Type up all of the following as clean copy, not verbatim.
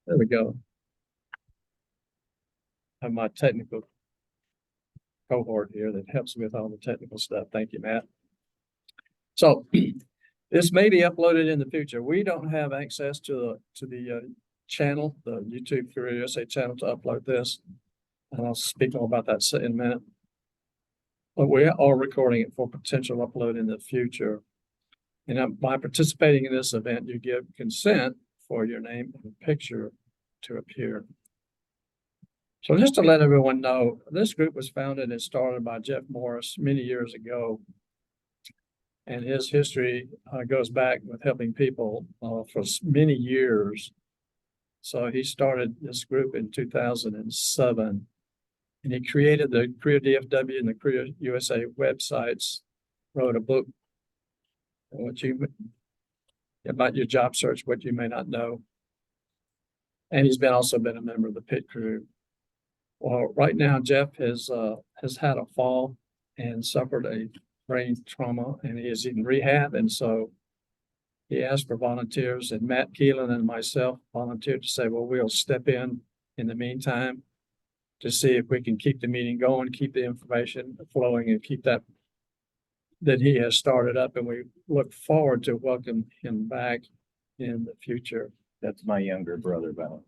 There we go. I have my technical cohort here that helps with all the technical stuff. Thank you, Matt. So this may be uploaded in the future. We don't have access to the channel, the YouTube Career USA channel, to upload this. And I'll speak all about that in a minute. But we are recording it for potential upload in the future. And by participating in this event, you give consent for your name and picture to appear. So just to let everyone know, this group was founded and started by Jeff Morris many years ago. And his history goes back with helping people for many years. So he started this group in 2007. And he created the Career DFW and the Career USA websites, wrote a book about your job search, what you may not know. And he's also been a member of the pit crew. Well, right now, Jeff has had a fall and suffered a brain trauma, and he is in rehab. And so he asked for volunteers, and Matt Keelan and myself volunteered to say, well, we'll step in the meantime to see if we can keep the meeting going, keep the information flowing, and keep that he has started up. And we look forward to welcome him back in the future. That's my younger brother, Val.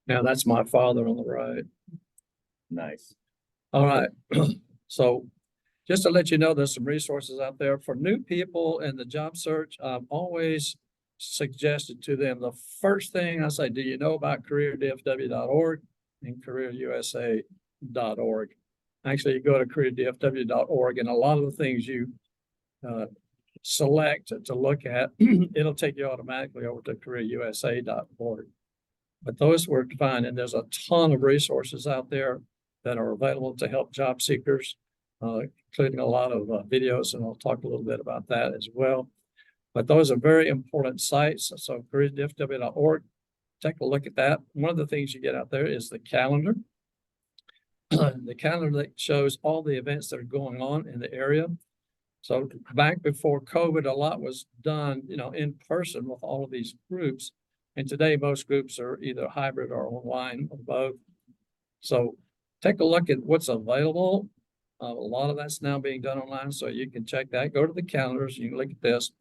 Now that's my father on the right. Nice. All right. So just to let you know, there's some resources out there for new people in the job search. I've always suggested to them, the first thing I say, do you know about careerdfw.org and careerusa.org? Actually, you go to careerdfw.org, and a lot of the things you select to look at, it'll take you automatically over to careerusa.org. But those were defined, and there's a ton of resources out there that are available to help job seekers, including a lot of videos, and I'll talk a little bit about that as well. But those are very important sites. So careerdfw.org, take a look at that. One of the things you get out there is the calendar. The calendar that shows all the events that are going on in the area. So back before COVID, a lot was done, in person with all of these groups. And today, most groups are either hybrid or online or both. So take a look at what's available. A lot of that's now being done online, so you can check that. Go to the calendars, you can look at this.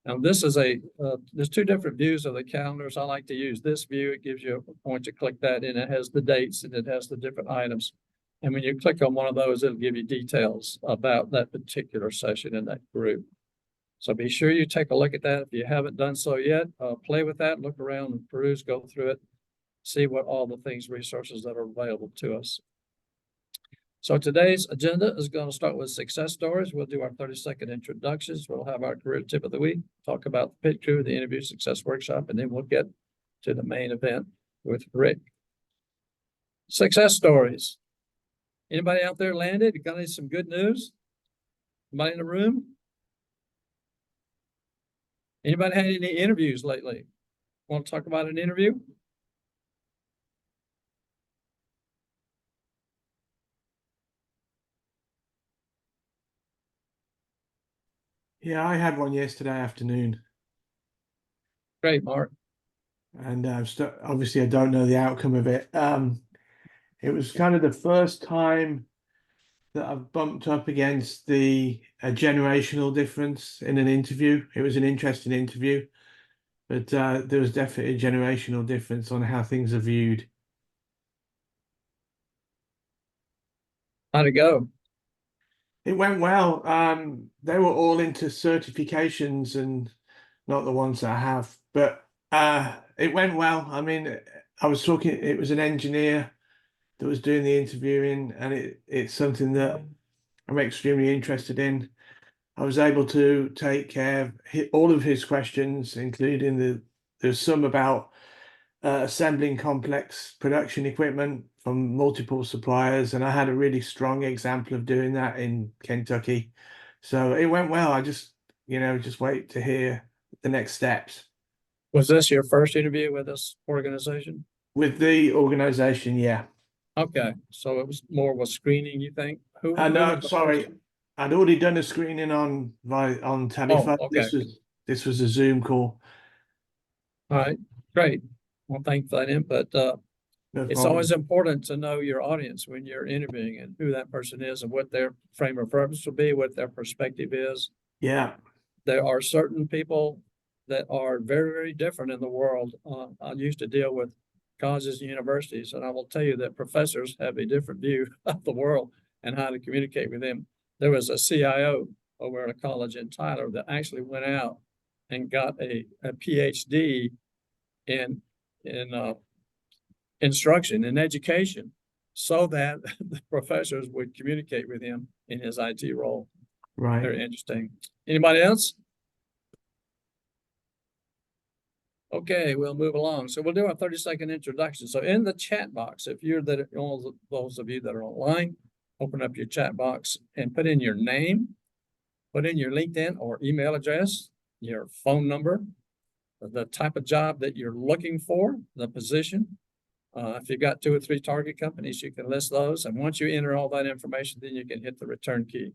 Now, this is there's two different views of the calendars. I like to use this view. It gives you a point to click that, and it has the dates, and it has the different items. And when you click on one of those, it'll give you details about that particular session in that group. So be sure you take a look at that. If you haven't done so yet, play with that, look around and peruse, go through it, see what all the resources that are available to us. So today's agenda is going to start with success stories. We'll do our 30-second introductions. We'll have our career tip of the week, talk about the pit crew, the interview success workshop, and then we'll get to the main event with Rick. Success stories. Anybody out there landed? You got some good news? Anybody in the room? Anybody had any interviews lately? Want to talk about an interview? Yeah, I had one yesterday afternoon. Great, Mark. And obviously I don't know the outcome of it. It was kind of the first time that I've bumped up against a generational difference in an interview. It was an interesting interview, but there was definitely a generational difference on how things are viewed. How'd it go? It went well. They were all into certifications and not the ones that I have, but it went well. I mean, I was talking, it was an engineer that was doing the interviewing, and it's something that I'm extremely interested in. I was able to take care of all of his questions, including there's some about assembling complex production equipment from multiple suppliers, and I had a really strong example of doing that in Kentucky. So it went well. I just wait to hear the next steps. Was this your first interview with this organization? With the organization, yeah. Okay, so it was more of a screening, you think? No, sorry, I'd already done a screening on telephone. Oh, okay. This was a Zoom call. All right, great. Well, thank you for that input. No It's problem. always important to know your audience when you're interviewing and who that person is and what their frame of reference will be, what their perspective is. Yeah. There are certain people that are very, very different in the world. I used to deal with colleges and universities, and I will tell you that professors have a different view of the world and how to communicate with them. There was a CIO over at a college in Tyler that actually went out and got a PhD in instruction and education so that the professors would communicate with him in his IT role. Right. Very interesting. Anybody else? Okay, we'll move along. So we'll do a 30-second introduction. So in the chat box, if you're all those of you that are online, open up your chat box and put in your name, put in your LinkedIn or email address, your phone number, the type of job that you're looking for, the position. If you've got 2 or 3 target companies, you can list those. And once you enter all that information, then you can hit the return key.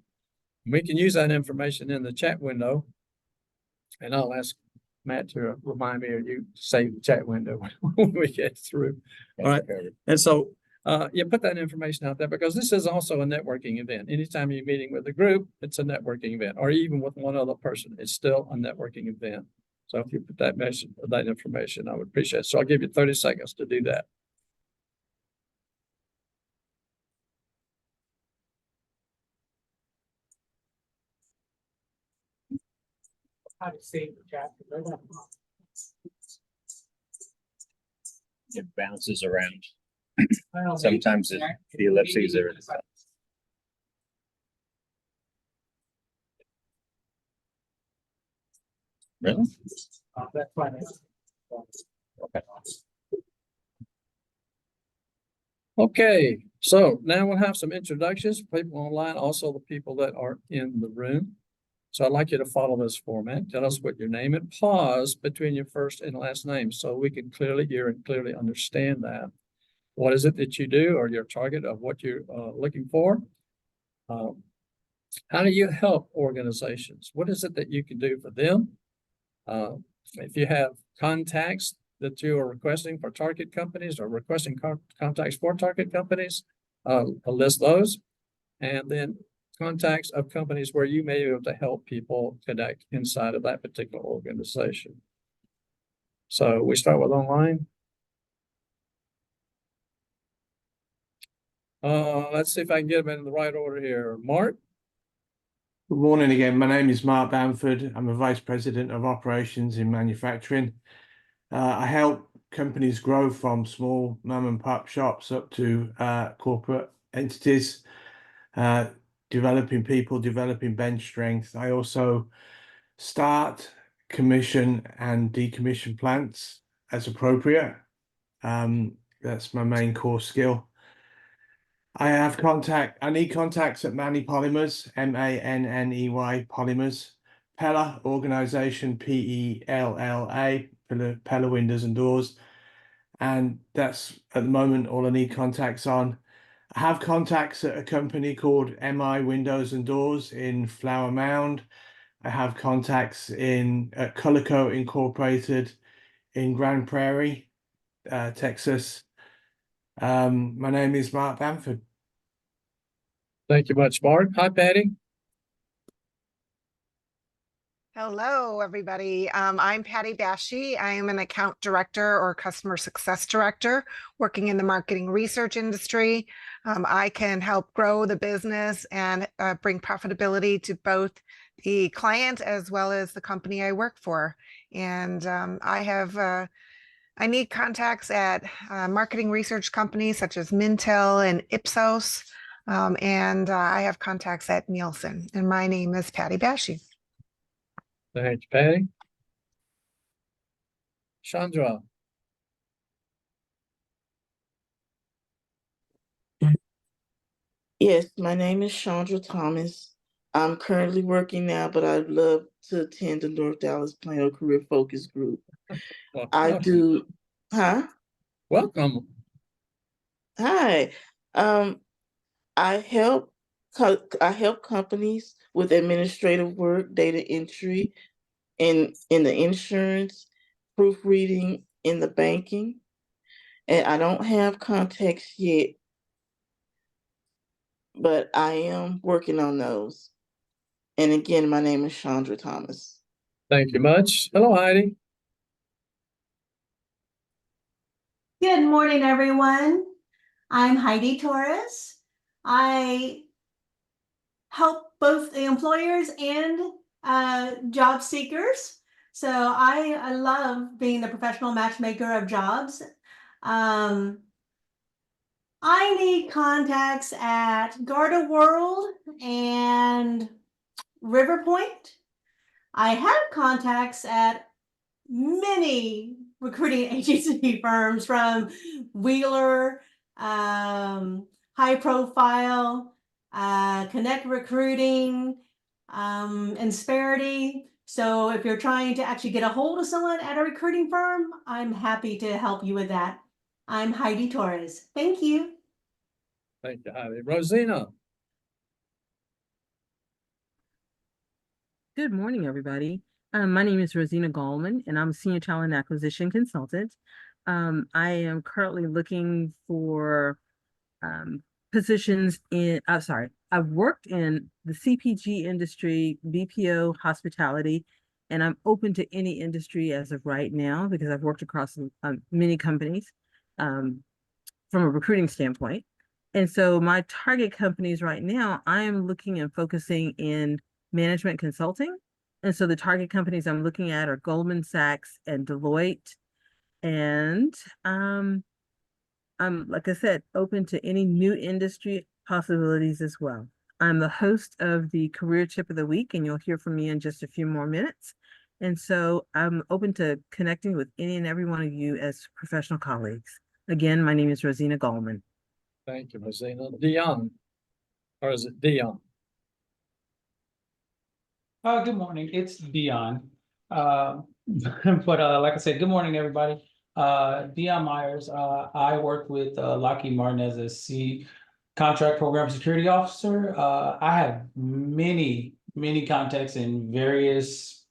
We can use that information in the chat window. And I'll ask Matt to remind me, or you save the chat window when we get through. All right. And so you put that information out there because this is also a networking event. Anytime you're meeting with a group, it's a networking event, or even with one other person, it's still a networking event. So if you put that information, I would appreciate it. So I'll give you 30 seconds to do that. How to save the chat. It bounces around. Sometimes the ellipses are. Really? That's fine. Okay. Okay, so now we'll have some introductions, people online, also the people that are in the room. So I'd like you to follow this format. Tell us what your name and pause between your first and last name so we can clearly hear and clearly understand that. What is it that you do or your target of what you're looking for? How do you help organizations? What is it that you can do for them? If you have contacts that you are requesting for target companies or requesting contacts for target companies, list those. And then contacts of companies where you may be able to help people connect inside of that particular organization. So we start with online. Let's see if I can get them in the right order here. Mark. Good morning again. My name is Mark Bamford. I'm a Vice President of Operations in Manufacturing. I help companies grow from small mom and pop shops up to corporate entities, developing people, developing bench strength. I also start, commission, and decommission plants as appropriate. That's my main core skill. I need contacts at Manny Polymers, MANNEY Polymers, Pella organization, PELLA, Pella Windows and Doors. And that's at the moment all I need contacts on. I have contacts at a company called MI Windows and Doors in Flower Mound. I have contacts at Colorco Incorporated in Grand Prairie, Texas. My name is Mark Bamford. Thank you much, Mark. Hi, Patty. Hello, everybody. I'm Patty Bashy. I am an account director or customer success director working in the marketing research industry. I can help grow the business and bring profitability to both the client as well as the company I work for. And I need contacts at marketing research companies such as Mintel and Ipsos. And I have contacts at Nielsen. And my name is Patty Bashy. Thank you, Patty. Chandra. Yes, my name is Chandra Thomas. I'm currently working now, but I'd love to attend the North Dallas Plano Career Focus Group. Well, I do, huh? welcome. Hi. I help companies with administrative work, data entry in the insurance proofreading in the banking. And I don't have contacts yet, but I am working on those. And again, my name is Chandra Thomas. Thank you much. Hello, Heidi. Good morning, everyone. I'm Heidi Torres. I help both the employers and job seekers. So I love being the professional matchmaker of jobs. I need contacts at Garda World and River Point. I have contacts at many recruiting agency firms, from Wheeler, High Profile, Connect Recruiting, Insperity. So if you're trying to actually get a hold of someone at a recruiting firm, I'm happy to help you with that. I'm Heidi Torres. Thank you. Thank you, Heidi. Rosina. Good morning, everybody. My name is Rosina Gallman, and I'm a Senior Talent Acquisition Consultant. I am currently looking for positions in, I've worked in the CPG industry, BPO, hospitality, and I'm open to any industry as of right now because I've worked across many companies from a recruiting standpoint. And so my target companies right now, I am looking and focusing in management consulting. And so the target companies I'm looking at are Goldman Sachs and Deloitte. And I'm, like I said, open to any new industry possibilities as well. I'm the host of the Career Tip of the Week, and you'll hear from me in just a few more minutes. And so I'm open to connecting with any and every one of you as professional colleagues. Again, my name is Rosina Gallman. Thank you, Rosina. Dion, or is it Dion? Good morning, it's Dion. But like I said, good morning, everybody. Dion Myers. I work with Lockheed Martin as a contract program security officer. I have many contacts in various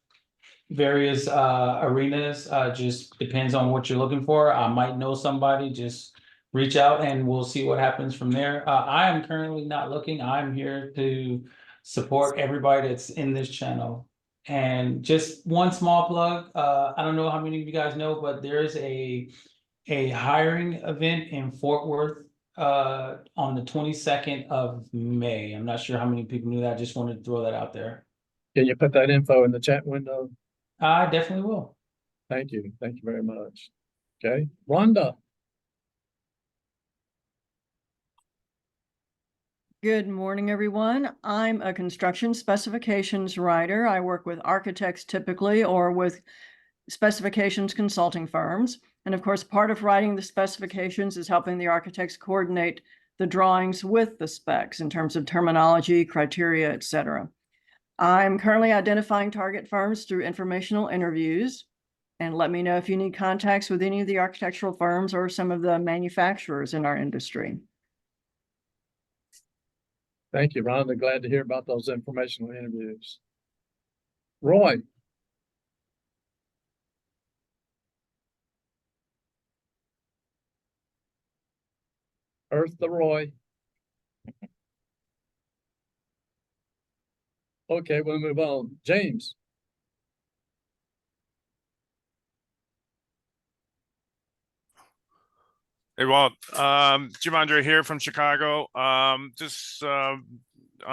arenas. Just depends on what you're looking for. I might know somebody. Just reach out and we'll see what happens from there. I am currently not looking. I'm here to support everybody that's in this channel. And just one small plug. I don't know how many of you guys know, but there is a hiring event in Fort Worth on the 22nd of May. I'm not sure how many people knew that. I just wanted to throw that out there. Can you put that info in the chat window? I definitely will. Thank you. Thank you very much. Okay, Rhonda. Good morning, everyone. I'm a construction specifications writer. I work with architects typically, or with specifications consulting firms. And of course, part of writing the specifications is helping the architects coordinate the drawings with the specs in terms of terminology, criteria, etc. I'm currently identifying target firms through informational interviews. And let me know if you need contacts with any of the architectural firms or some of the manufacturers in our industry. Thank you, Rhonda. Glad to hear about those informational interviews. Roy. Earth the Roy. Okay, we'll move on. James. Hey, Walt. Jim Andre here from Chicago. I'm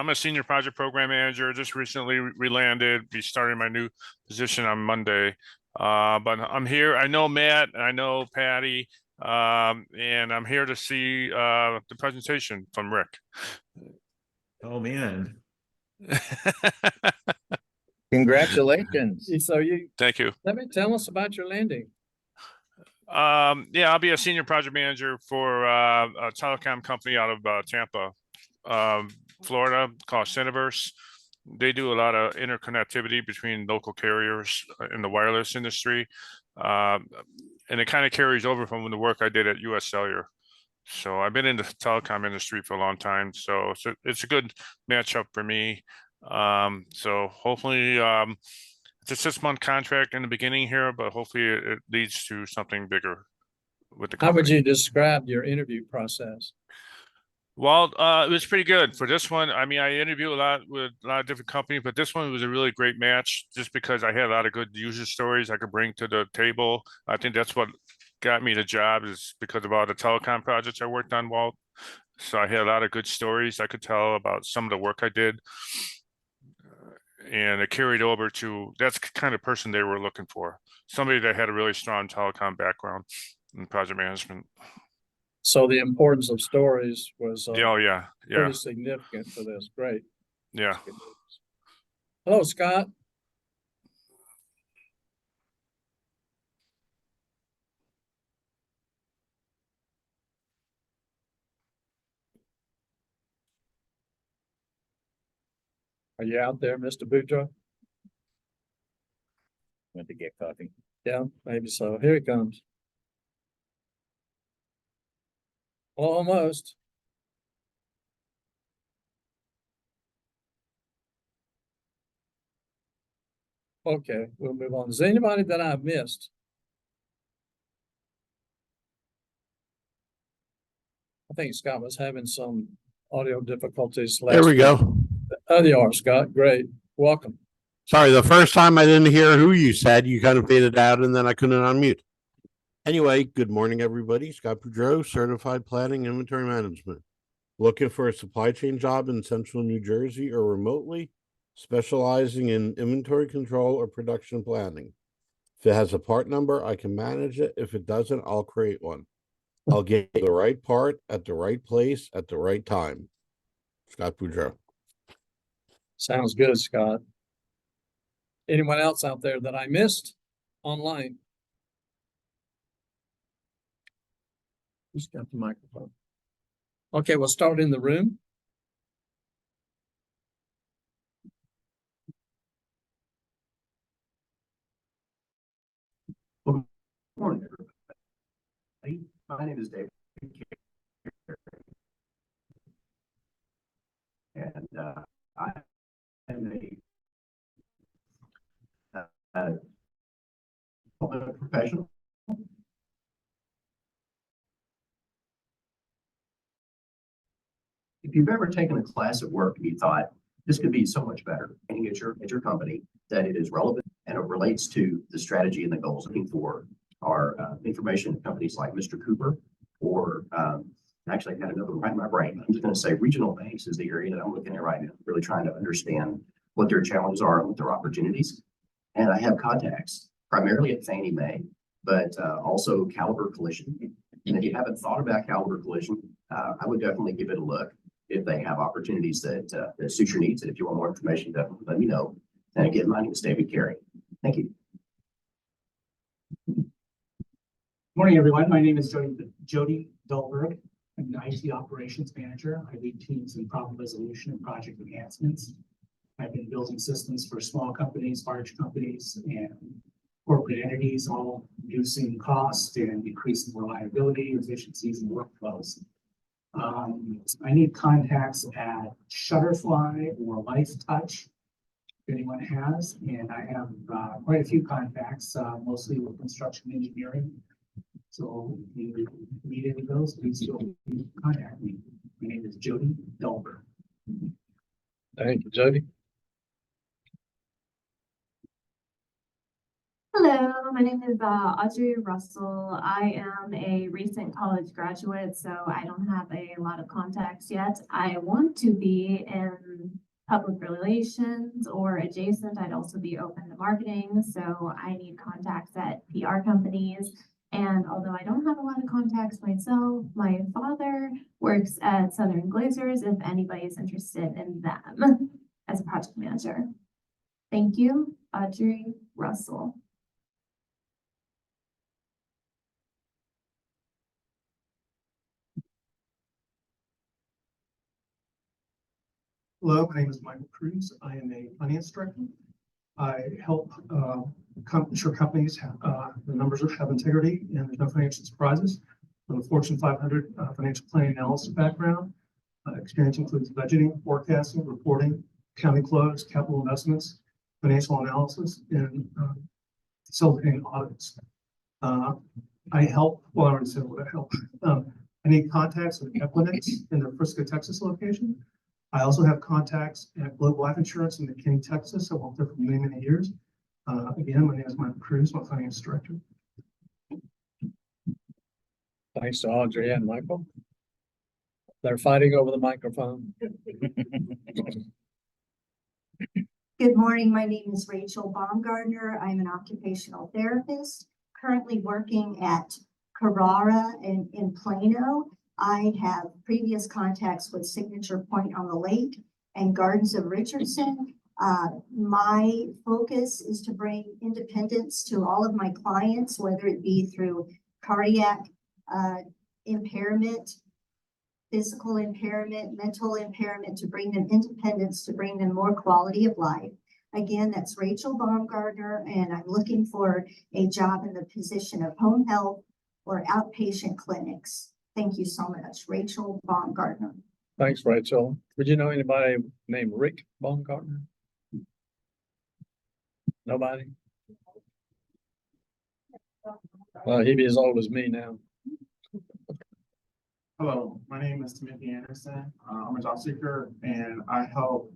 a senior project program manager. Just recently relanded. Be starting my new position on Monday. But I'm here. I know Matt and I know Patty. And I'm here to see the presentation from Rick. Oh, man. Congratulations. So Thank you. let me tell us about your landing. Yeah, I'll be a senior project manager for a telecom company out of Tampa, Florida, called Cineverse. They do a lot of interconnectivity between local carriers in the wireless industry. And it kind of carries over from the work I did at US Cellular. So I've been in the telecom industry for a long time. So it's a good matchup for me. So hopefully, I it's a 6-month contract in the beginning here, but hopefully it leads to something bigger with the How would company. you describe your interview process? Well, it was pretty good for this one. I mean, I interview a lot with a lot of different companies, but this one was a really great match just because I had a lot of good user stories I could bring to the table. I think that's what got me the job, is because of all the telecom projects I worked on, Walt. So I had a lot of good stories I could tell about some of the work I did. And it carried over to, that's the kind of person they were looking for. Somebody that had a really strong telecom background in project management. So the importance of stories was Oh, yeah. Yeah. pretty significant for this. Great. Yeah. That's good news. Hello, Scott. Are you out there, Mr. Boudreaux? Went to get coffee. Yeah, maybe so. Here it comes. Almost. Okay, we'll move on. Is there anybody that I've missed? I think Scott was having some audio difficulties last There we week. go. Oh, you are, Scott. Great. Welcome. Sorry, the first time I didn't hear who you said. You kind of faded out and then I couldn't unmute. Anyway, good morning, everybody. Scott Boudreaux, Certified Planning Inventory Management. Looking for a supply chain job in central New Jersey or remotely, specializing in inventory control or production planning. If it has a part number, I can manage it. If it doesn't, I'll create one. I'll get the right part at the right place at the right time. Scott Boudreaux. Sounds good, Scott. Anyone else out there that I missed online? Who's got the microphone? Okay, we'll start in the room. Good morning, everybody. My name is David. And I am a professional. If you've ever taken a class at work and you thought this could be so much better at your company, that it is relevant and it relates to the strategy and the goals looking for our information companies like Mr. Cooper, or actually I had another one right in my brain. I'm just going to say regional banks is the area that I'm looking at right now, really trying to understand what their challenges are and what their opportunities. And I have contacts primarily at Fannie Mae, but also Caliber Collision. And if you haven't thought about Caliber Collision, I would definitely give it a look if they have opportunities that suit your needs. And if you want more information, definitely let me know. And again, my name is David Carey. Thank you. Morning, everyone. My name is Jody Dahlberg. I'm an IT operations manager. I lead teams in problem resolution and project enhancements. I've been building systems for small companies, large companies, and corporate entities, all reducing cost and increasing reliability, efficiencies, and workflows. I need contacts at Shutterfly or Life Touch, if anyone has, and I have quite a few contacts, mostly with construction engineering. So if you need any of those, please feel free to contact me. My name is Jody Dahlberg. Thank you, Jody. Hello, my name is Audrey Russell. I am a recent college graduate, so I don't have a lot of contacts yet. I want to be in public relations or adjacent. I'd also be open to marketing, so I need contacts at PR companies. And although I don't have a lot of contacts myself, my father works at Southern Glazers if anybody is interested in them as a project manager. Thank you, Audrey Russell. Hello, my name is Michael Cruz. I am a finance director. I help ensure companies have the numbers have integrity and there's no financial surprises. From a Fortune 500 financial planning analysis background, experience includes budgeting, forecasting, reporting, accounting close, capital investments, financial analysis, and facilitating audits. I help, well, I already said what I help. I need contacts with Equinix in the Frisco, Texas location. I also have contacts at Globe Life Insurance in McKinney, Texas. I worked there for many, many years. Again, my name is Mike Cruz, my finance director. Thanks to Audrey and Michael. They're fighting over the microphone. Good morning. My name is Rachel Baumgartner. I'm an occupational therapist, currently working at Carrara in Plano. I have previous contacts with Signature Point on the Lake and Gardens of Richardson. My focus is to bring independence to all of my clients, whether it be through cardiac impairment, physical impairment, mental impairment, to bring them independence, to bring them more quality of life. Again, that's Rachel Baumgartner, and I'm looking for a job in the position of home health or outpatient clinics. Thank you so much. Rachel Baumgartner. Thanks, Rachel. Would you know anybody named Rick Baumgartner? Nobody? Well, he'd be as old as me now. Hello, my name is Timothy Anderson. I'm a job seeker and I help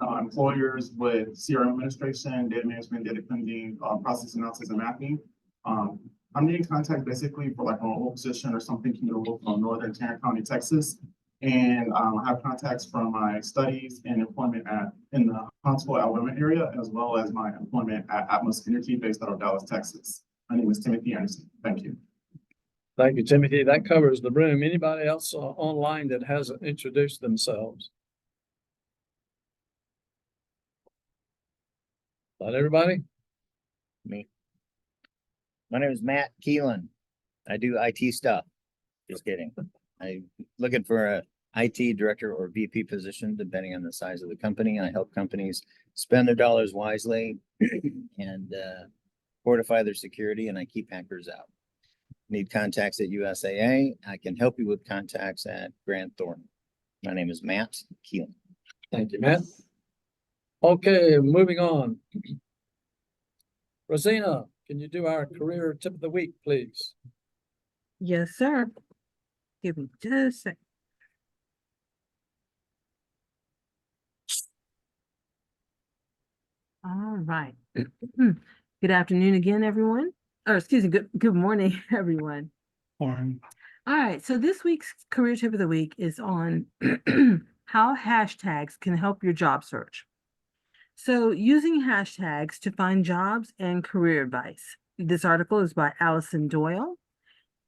employers with CRM administration, data management, data cleansing, process analysis, and mapping. I'm getting contact basically for like a mobile position or something commutable from Northern Tarrant County, Texas. And I have contacts from my studies and employment in the Huntsville, Alabama area, as well as my employment at Atmos Energy based out of Dallas, Texas. My name is Timothy Anderson. Thank you. Thank you, Timothy. That covers the room. Anybody else online that hasn't introduced themselves? Not everybody? Me. My name is Matt Keelan. I do IT stuff. Just kidding. I'm looking for a IT director or VP position, depending on the size of the company. I help companies spend their dollars wisely and fortify their security, and I keep hackers out. Need contacts at USAA? I can help you with contacts at Grant Thornton. My name is Matt Keelan. Thank you, Matt. Okay, moving on. Rosina, can you do our career tip of the week, please? Yes, sir. Give me just a second. All right. Good afternoon again, everyone. Or excuse me, good morning, everyone. Morning. All right, so this week's career tip of the week is on how hashtags can help your job search. So using hashtags to find jobs and career advice. This article is by Allison Doyle.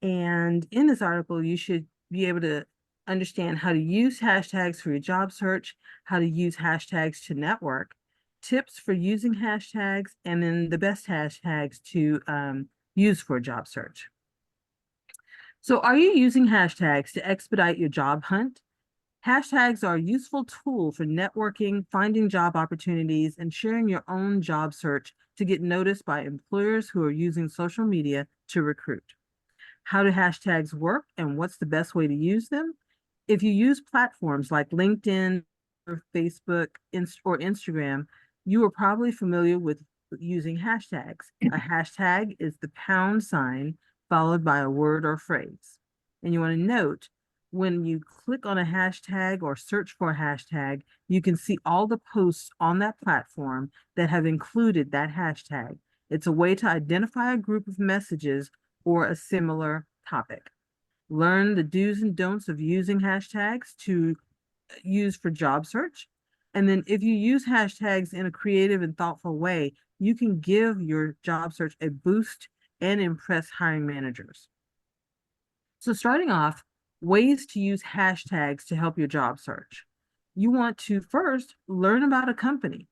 And in this article, you should be able to understand how to use hashtags for your job search, how to use hashtags to network, tips for using hashtags, and then the best hashtags to use for a job search. So are you using hashtags to expedite your job hunt? Hashtags are a useful tool for networking, finding job opportunities, and sharing your own job search to get noticed by employers who are using social media to recruit. How do hashtags work and what's the best way to use them? If you use platforms like LinkedIn or Facebook or Instagram, you are probably familiar with using hashtags. A hashtag is the # followed by a word or phrase. And you want to note, when you click on a hashtag or search for a hashtag, you can see all the posts on that platform that have included that hashtag. It's a way to identify a group of messages or a similar topic. Learn the do's and don'ts of using hashtags to use for job search. And then if you use hashtags in a creative and thoughtful way, you can give your job search a boost and impress hiring managers. So starting off, ways to use hashtags to help your job search. You want to first learn about a company.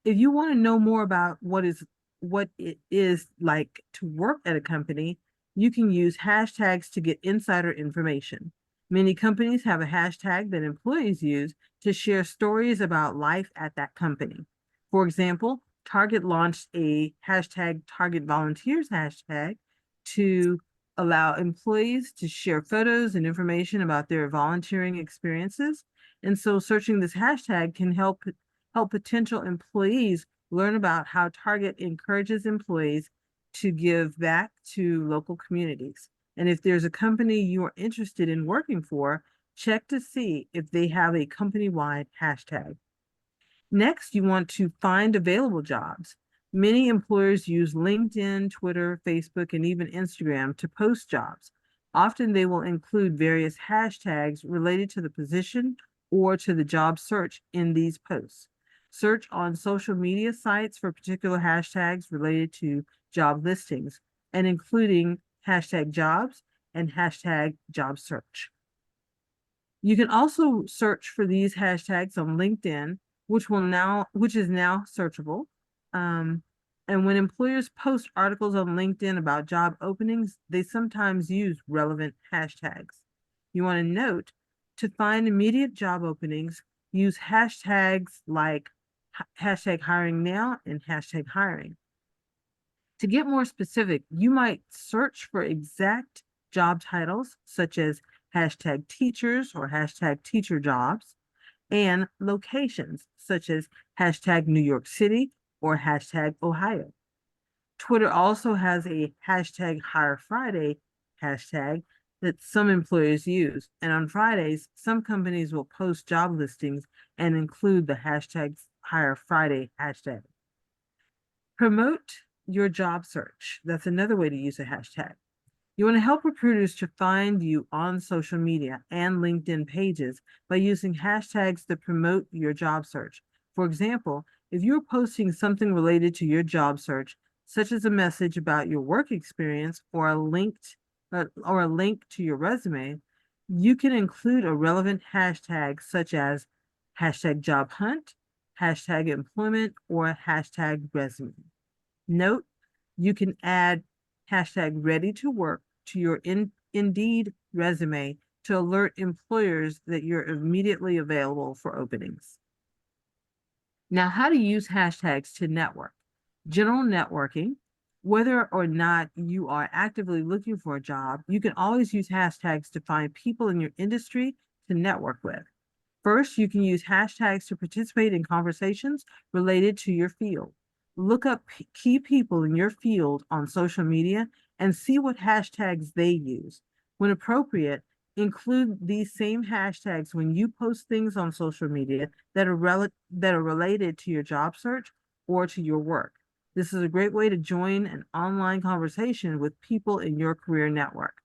If you want to know more about what it is like to work at a company, you can use hashtags to get insider information. Many companies have a hashtag that employees use to share stories about life at that company. For example, Target launched a hashtag Target Volunteers hashtag to allow employees to share photos and information about their volunteering experiences. And so searching this hashtag can help potential employees Learn about how Target encourages employees to give back to local communities. And if there's a company you are interested in working for, check to see if they have a company-wide hashtag. Next, you want to find available jobs. Many employers use LinkedIn, Twitter, Facebook, and even Instagram to post jobs. Often they will include various hashtags related to the position or to the job search in these posts. Search on social media sites for particular hashtags related to job listings and including hashtag jobs and hashtag job search. You can also search for these hashtags on LinkedIn, which is now searchable. And when employers post articles on LinkedIn about job openings, they sometimes use relevant hashtags. You want to note, to find immediate job openings, use hashtags like hashtag hiring now and hashtag hiring. To get more specific, you might search for exact job titles such as hashtag teachers or hashtag teacher jobs, and locations such as hashtag New York City or hashtag Ohio. Twitter also has a hashtag Hire Friday hashtag that some employers use. And on Fridays, some companies will post job listings and include the hashtag Hire Friday hashtag. Promote your job search. That's another way to use a hashtag. You want to help recruiters to find you on social media and LinkedIn pages by using hashtags that promote your job search. For example, if you're posting something related to your job search, such as a message about your work experience or a link to your resume, you can include a relevant hashtag such as hashtag job hunt, hashtag employment, or hashtag resume. Note, you can add hashtag ready to work to your Indeed resume to alert employers that you're immediately available for openings. Now, how to use hashtags to network. General networking, whether or not you are actively looking for a job, you can always use hashtags to find people in your industry to network with. First, you can use hashtags to participate in conversations related to your field. Look up key people in your field on social media and see what hashtags they use. When appropriate, include these same hashtags when you post things on social media that are related to your job search or to your work. This is a great way to join an online conversation with people in your career network.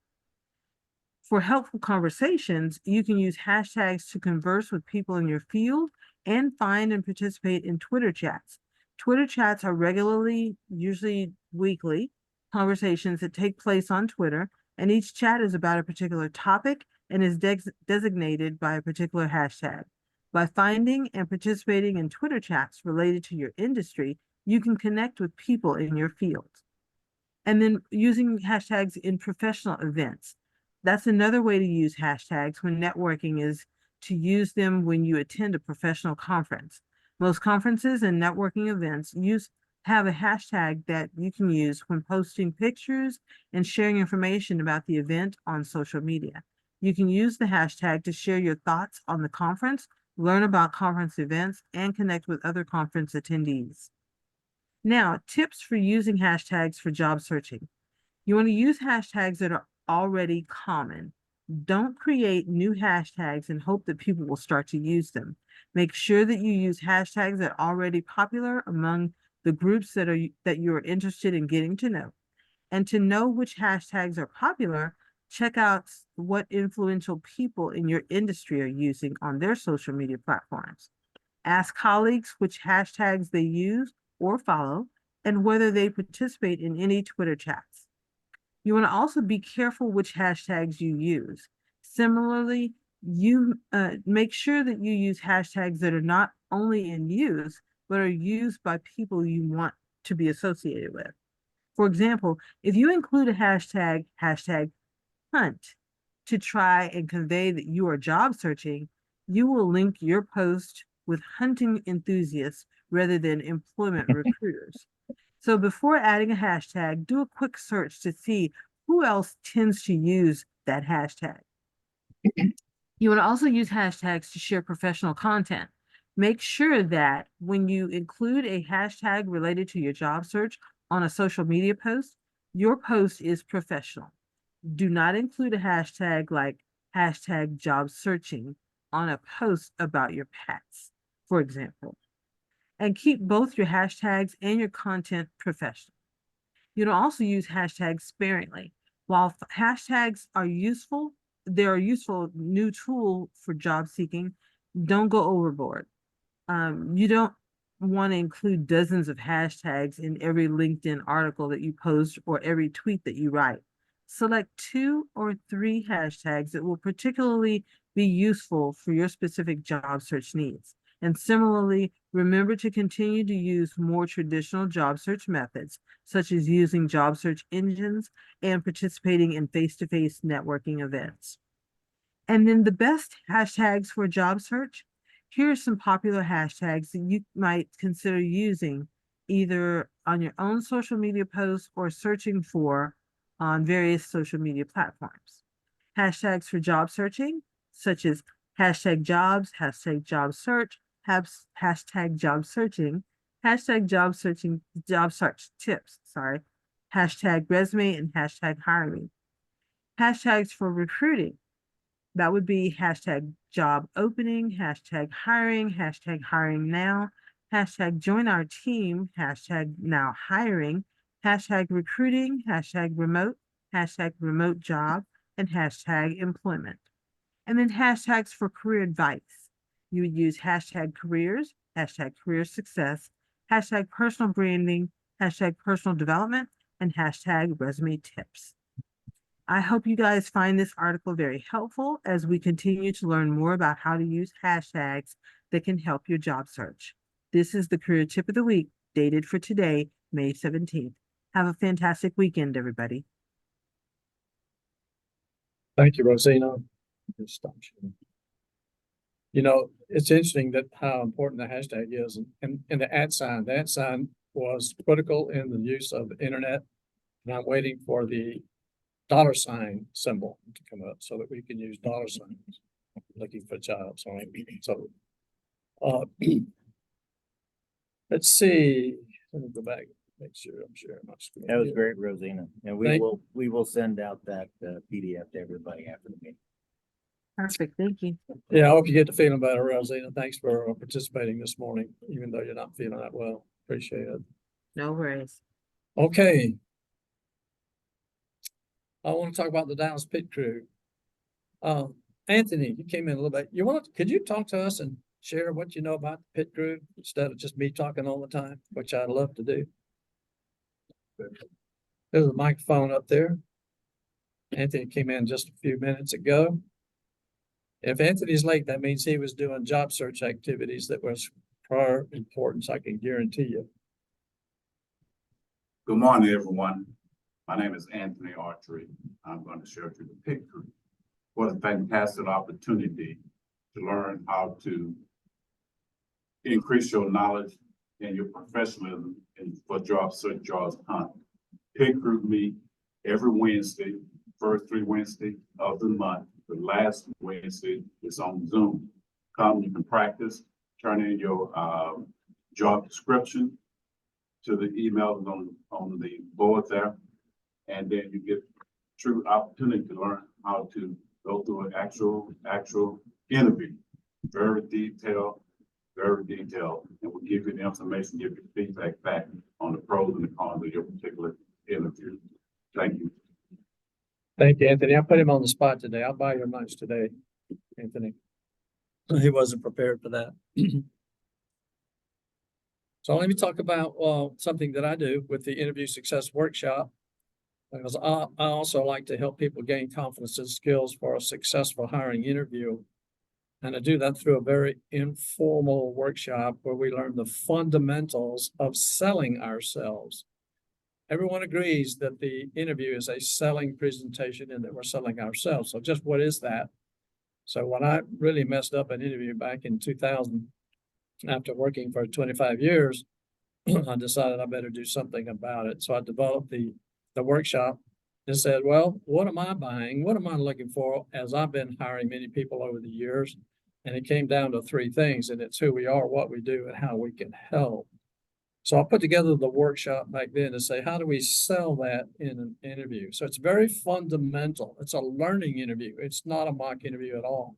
For helpful conversations, you can use hashtags to converse with people in your field and find and participate in Twitter chats. Twitter chats are regularly, usually weekly, conversations that take place on Twitter, and each chat is about a particular topic and is designated by a particular hashtag. By finding and participating in Twitter chats related to your industry, you can connect with people in your field. And then using hashtags in professional events. That's another way to use hashtags when networking is to use them when you attend a professional conference. Most conferences and networking events have a hashtag that you can use when posting pictures and sharing information about the event on social media. You can use the hashtag to share your thoughts on the conference, learn about conference events, and connect with other conference attendees. Now, tips for using hashtags for job searching. You want to use hashtags that are already common. Don't create new hashtags and hope that people will start to use them. Make sure that you use hashtags that are already popular among the groups that you're interested in getting to know. And to know which hashtags are popular, check out what influential people in your industry are using on their social media platforms. Ask colleagues which hashtags they use or follow and whether they participate in any Twitter chats. You want to also be careful which hashtags you use. Similarly, you make sure that you use hashtags that are not only in use, but are used by people you want to be associated with. For example, if you include a hashtag hunt to try and convey that you are job searching, you will link your post with hunting enthusiasts rather than employment recruiters. So before adding a hashtag, do a quick search to see who else tends to use that hashtag. You want to also use hashtags to share professional content. Make sure that when you include a hashtag related to your job search on a social media post, your post is professional. Do not include a hashtag like hashtag job searching on a post about your pets, for example. And keep both your hashtags and your content professional. You can also use hashtags sparingly. While hashtags are useful, they're a useful new tool for job seeking. Don't go overboard. You don't want to include dozens of hashtags in every LinkedIn article that you post or every tweet that you write. Select 2 or 3 hashtags that will particularly be useful for your specific job search needs. And similarly, remember to continue to use more traditional job search methods, such as using job search engines and participating in face-to-face networking events. And then the best hashtags for job search. Here are some popular hashtags that you might consider using either on your own social media posts or searching for on various social media platforms. Hashtags for job searching, such as hashtag jobs, hashtag job search, hashtag job searching, hashtag job searching, job search tips, hashtag resume, and hashtag hiring. Hashtags for recruiting. That would be hashtag job opening, hashtag hiring now, hashtag join our team, hashtag now hiring, hashtag recruiting, hashtag remote job, and hashtag employment. And then hashtags for career advice. You would use hashtag careers, hashtag career success, hashtag personal branding, hashtag personal development, and hashtag resume tips. I hope you guys find this article very helpful as we continue to learn more about how to use hashtags that can help your job search. This is the Career Tip of the Week, dated for today, May 17th. Have a fantastic weekend, everybody. Thank you, Rosina. Just stop sharing. You know, it's interesting that how important the hashtag is and the @ sign. The @ sign was critical in the use of the internet. And I'm waiting for the $ symbol to come up so that we can use $ looking for jobs. So, let's see. Let me go back, make sure I'm sharing my screen. That was here. great, Rosina. And we will send out that PDF to everybody after the meeting. Perfect, thank you. Yeah, I hope you get the feeling better, Rosina. Thanks for participating this morning, even though you're not feeling that well. Appreciate it. No worries. Okay. I want to talk about the Dallas Pit Crew. Anthony, you came in a little bit. Could you talk to us and share what you know about the Pit Crew instead of just me talking all the time, which I'd love to do. There's a microphone up there. Anthony came in just a few minutes ago. If Anthony's late, that means he was doing job search activities that was prior importance, I can guarantee you. Good morning, everyone. My name is Anthony Archery. I'm going to share with you the Pit Crew. What a fantastic opportunity to learn how to increase your knowledge and your professionalism for job search, jobs hunt. Pit Crew meet every Wednesday, first 3 Wednesdays of the month. The last Wednesday is on Zoom. Come, you can practice, turn in your job description to the emails on the board there. And then you get true opportunity to learn how to go through an actual interview. Very detailed, and we'll give you the information, give you feedback back on the pros and the cons of your particular interview. Thank you. Thank you, Anthony. I put him on the spot today. I'll buy your lunch today, Anthony. He wasn't prepared for that. So let me talk about something that I do with the Interview Success Workshop. Because I also like to help people gain confidence and skills for a successful hiring interview. And I do that through a very informal workshop where we learn the fundamentals of selling ourselves. Everyone agrees that the interview is a selling presentation and that we're selling ourselves. So just what is that? So when I really messed up an interview back in 2000, after working for 25 years, I decided I better do something about it. So I developed the workshop and said, well, what am I buying? What am I looking for as I've been hiring many people over the years? And it came down to three things, and it's who we are, what we do, and how we can help. So I put together the workshop back then to say, how do we sell that in an interview? So it's very fundamental. It's a learning interview. It's not a mock interview at all.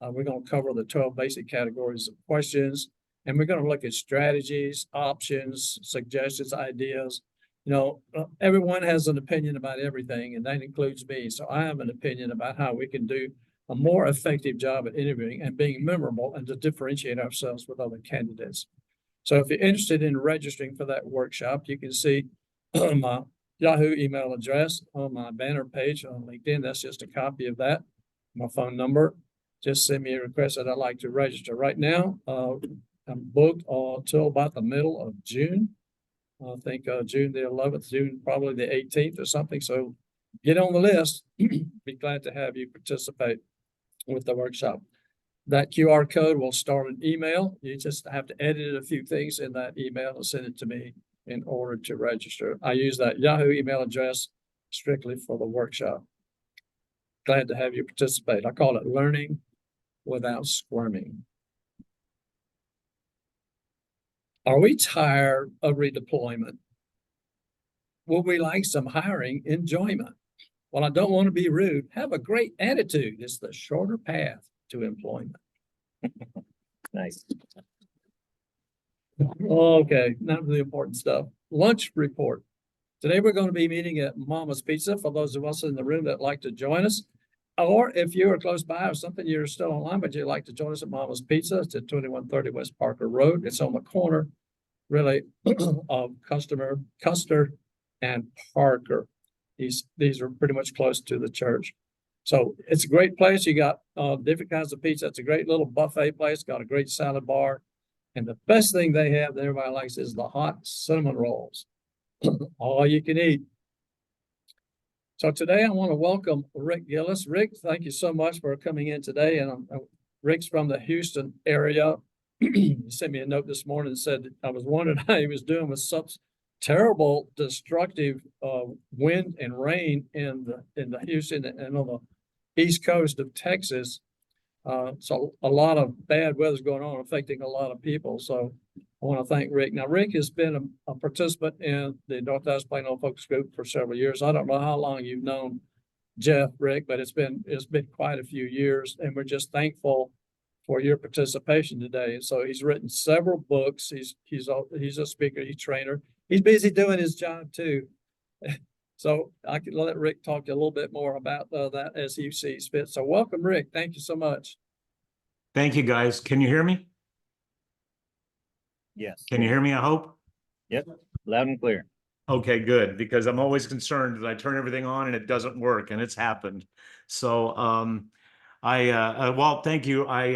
We're going to cover the 12 basic categories of questions, and we're going to look at strategies, options, suggestions, ideas. You know, everyone has an opinion about everything, and that includes me. So I have an opinion about how we can do a more effective job at interviewing and being memorable and to differentiate ourselves with other candidates. So if you're interested in registering for that workshop, you can see my Yahoo email address on my banner page on LinkedIn. That's just a copy of that. My phone number. Just send me a request that I'd like to register. Right now, I'm booked until about the middle of June. I think June the 11th, June probably the 18th or something. So get on the list. Be glad to have you participate with the workshop. That QR code will start an email. You just have to edit a few things in that email and send it to me in order to register. I use that Yahoo email address strictly for the workshop. Glad to have you participate. I call it learning without squirming. Are we tired of redeployment? Would we like some hiring enjoyment? Well, I don't want to be rude. Have a great attitude. It's the shorter path to employment. Nice. Okay, now to the important stuff. Lunch report. Today we're going to be meeting at Mama's Pizza for those of us in the room that like to join us. Or if you are close by or something, you're still online, but you'd like to join us at Mama's Pizza. It's at 2130 West Parker Road. It's on the corner, really, of Custer and Parker. These are pretty much close to the church. So it's a great place. You got different kinds of pizza. It's a great little buffet place. Got a great salad bar. And the best thing they have that everybody likes is the hot cinnamon rolls. All you can eat. So today I want to welcome Rick Gillis. Rick, thank you so much for coming in today. And Rick's from the Houston area. He sent me a note this morning and said, I was wondering how he was doing with such terrible, destructive wind and rain in the Houston and on the east coast of Texas. So a lot of bad weather's going on, affecting a lot of people. So I want to thank Rick. Now, Rick has been a participant in the Northwest Plano Focus Group for several years. I don't know how long you've known Jeff, Rick, but it's been quite a few years, and we're just thankful for your participation today. So he's written several books. He's a speaker, he's a trainer. He's busy doing his job too. So I can let Rick talk to you a little bit more about that as he sees fit. So welcome, Rick. Thank you so much. Thank you, guys. Can you hear me? Yes. Can you hear me, I hope? Yep, loud and clear. Okay, good, because I'm always concerned that I turn everything on and it doesn't work, and it's happened. So well, thank you. I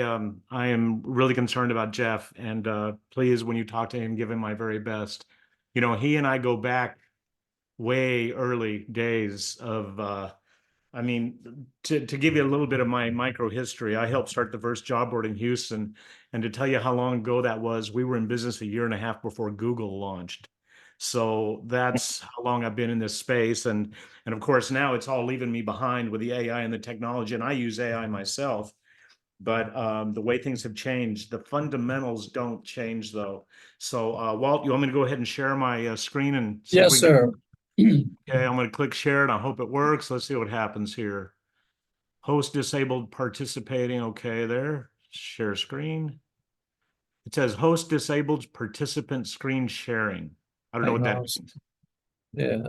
am really concerned about Jeff, and please, when you talk to him, give him my very best. You know, he and I go back way early days of I mean, to give you a little bit of my micro history, I helped start the first job board in Houston. And to tell you how long ago that was, we were in business a year and a half before Google launched. So that's how long I've been in this space. And of course, now it's all leaving me behind with the AI and the technology. And I use AI myself. But the way things have changed, the fundamentals don't change, though. So, Walt, you want me to go ahead and share my screen and see Yes, sir. Okay, I'm going to click share and I hope it works. Let's see what happens here. Host disabled participating. Okay, there. Share screen. It says host disabled participant screen sharing. I don't know what that means. Yeah.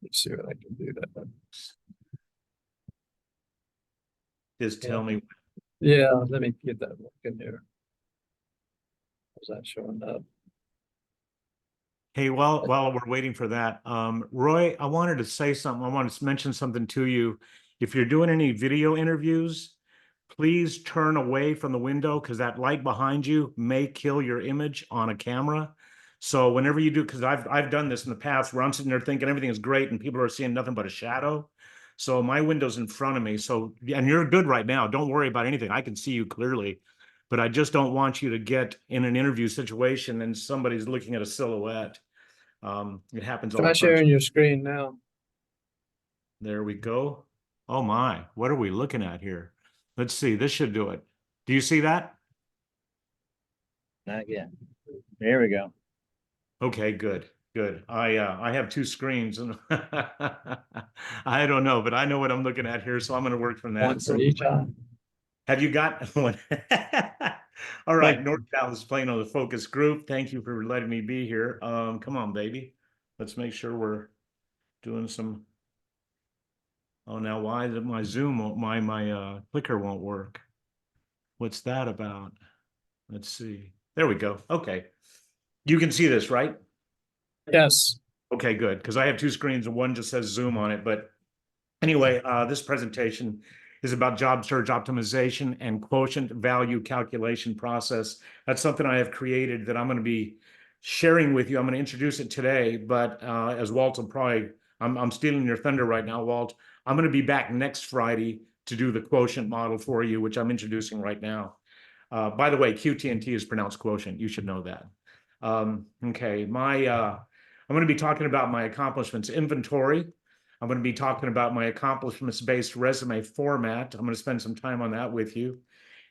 Let's see what I can do that. Just tell me. Yeah, let me get that working here. Is that showing up? Hey, while we're waiting for that, Roy, I wanted to say something. I wanted to mention something to you. If you're doing any video interviews, please turn away from the window because that light behind you may kill your image on a camera. So whenever you do, because I've done this in the past where I'm sitting there thinking everything is great and people are seeing nothing but a shadow. So my window's in front of me. So, and you're good right now. Don't worry about anything. I can see you clearly. But I just don't want you to get in an interview situation and somebody's looking at a silhouette. It happens all the time. Try sharing your screen now. There we go. Oh my, what are we looking at here? Let's see, this should do it. Do you see that? Not yet. There we go. Okay, good, good. I have two screens and I don't know, but I know what I'm looking at here, so I'm going to work from that. One for each eye. Have you got one? All right, Thank North Dallas Plano, the focus group. Thank you for letting me be here. Come on, baby. Let's make sure we're doing some. Oh, now why did my Zoom won't, my clicker won't work? What's that about? Let's see. There we go. Okay. You can see this, right? Yes. Okay, good. Because I have two screens and one just says Zoom on it. But anyway, this presentation is about job search optimization and quotient value calculation process. That's something I have created that I'm going to be sharing with you. I'm going to introduce it today, but as Walt will probably, I'm stealing your thunder right now, Walt. I'm going to be back next Friday to do the quotient model for you, which I'm introducing right now. By the way, QT&T is pronounced quotient. You should know that. Okay, I'm going to be talking about my accomplishments inventory. I'm going to be talking about my accomplishments-based resume format. I'm going to spend some time on that with you.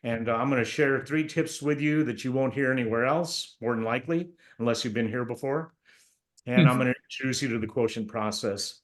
And I'm going to share 3 tips with you that you won't hear anywhere else, more than likely, unless you've been here before. And I'm going to introduce you to the quotient process.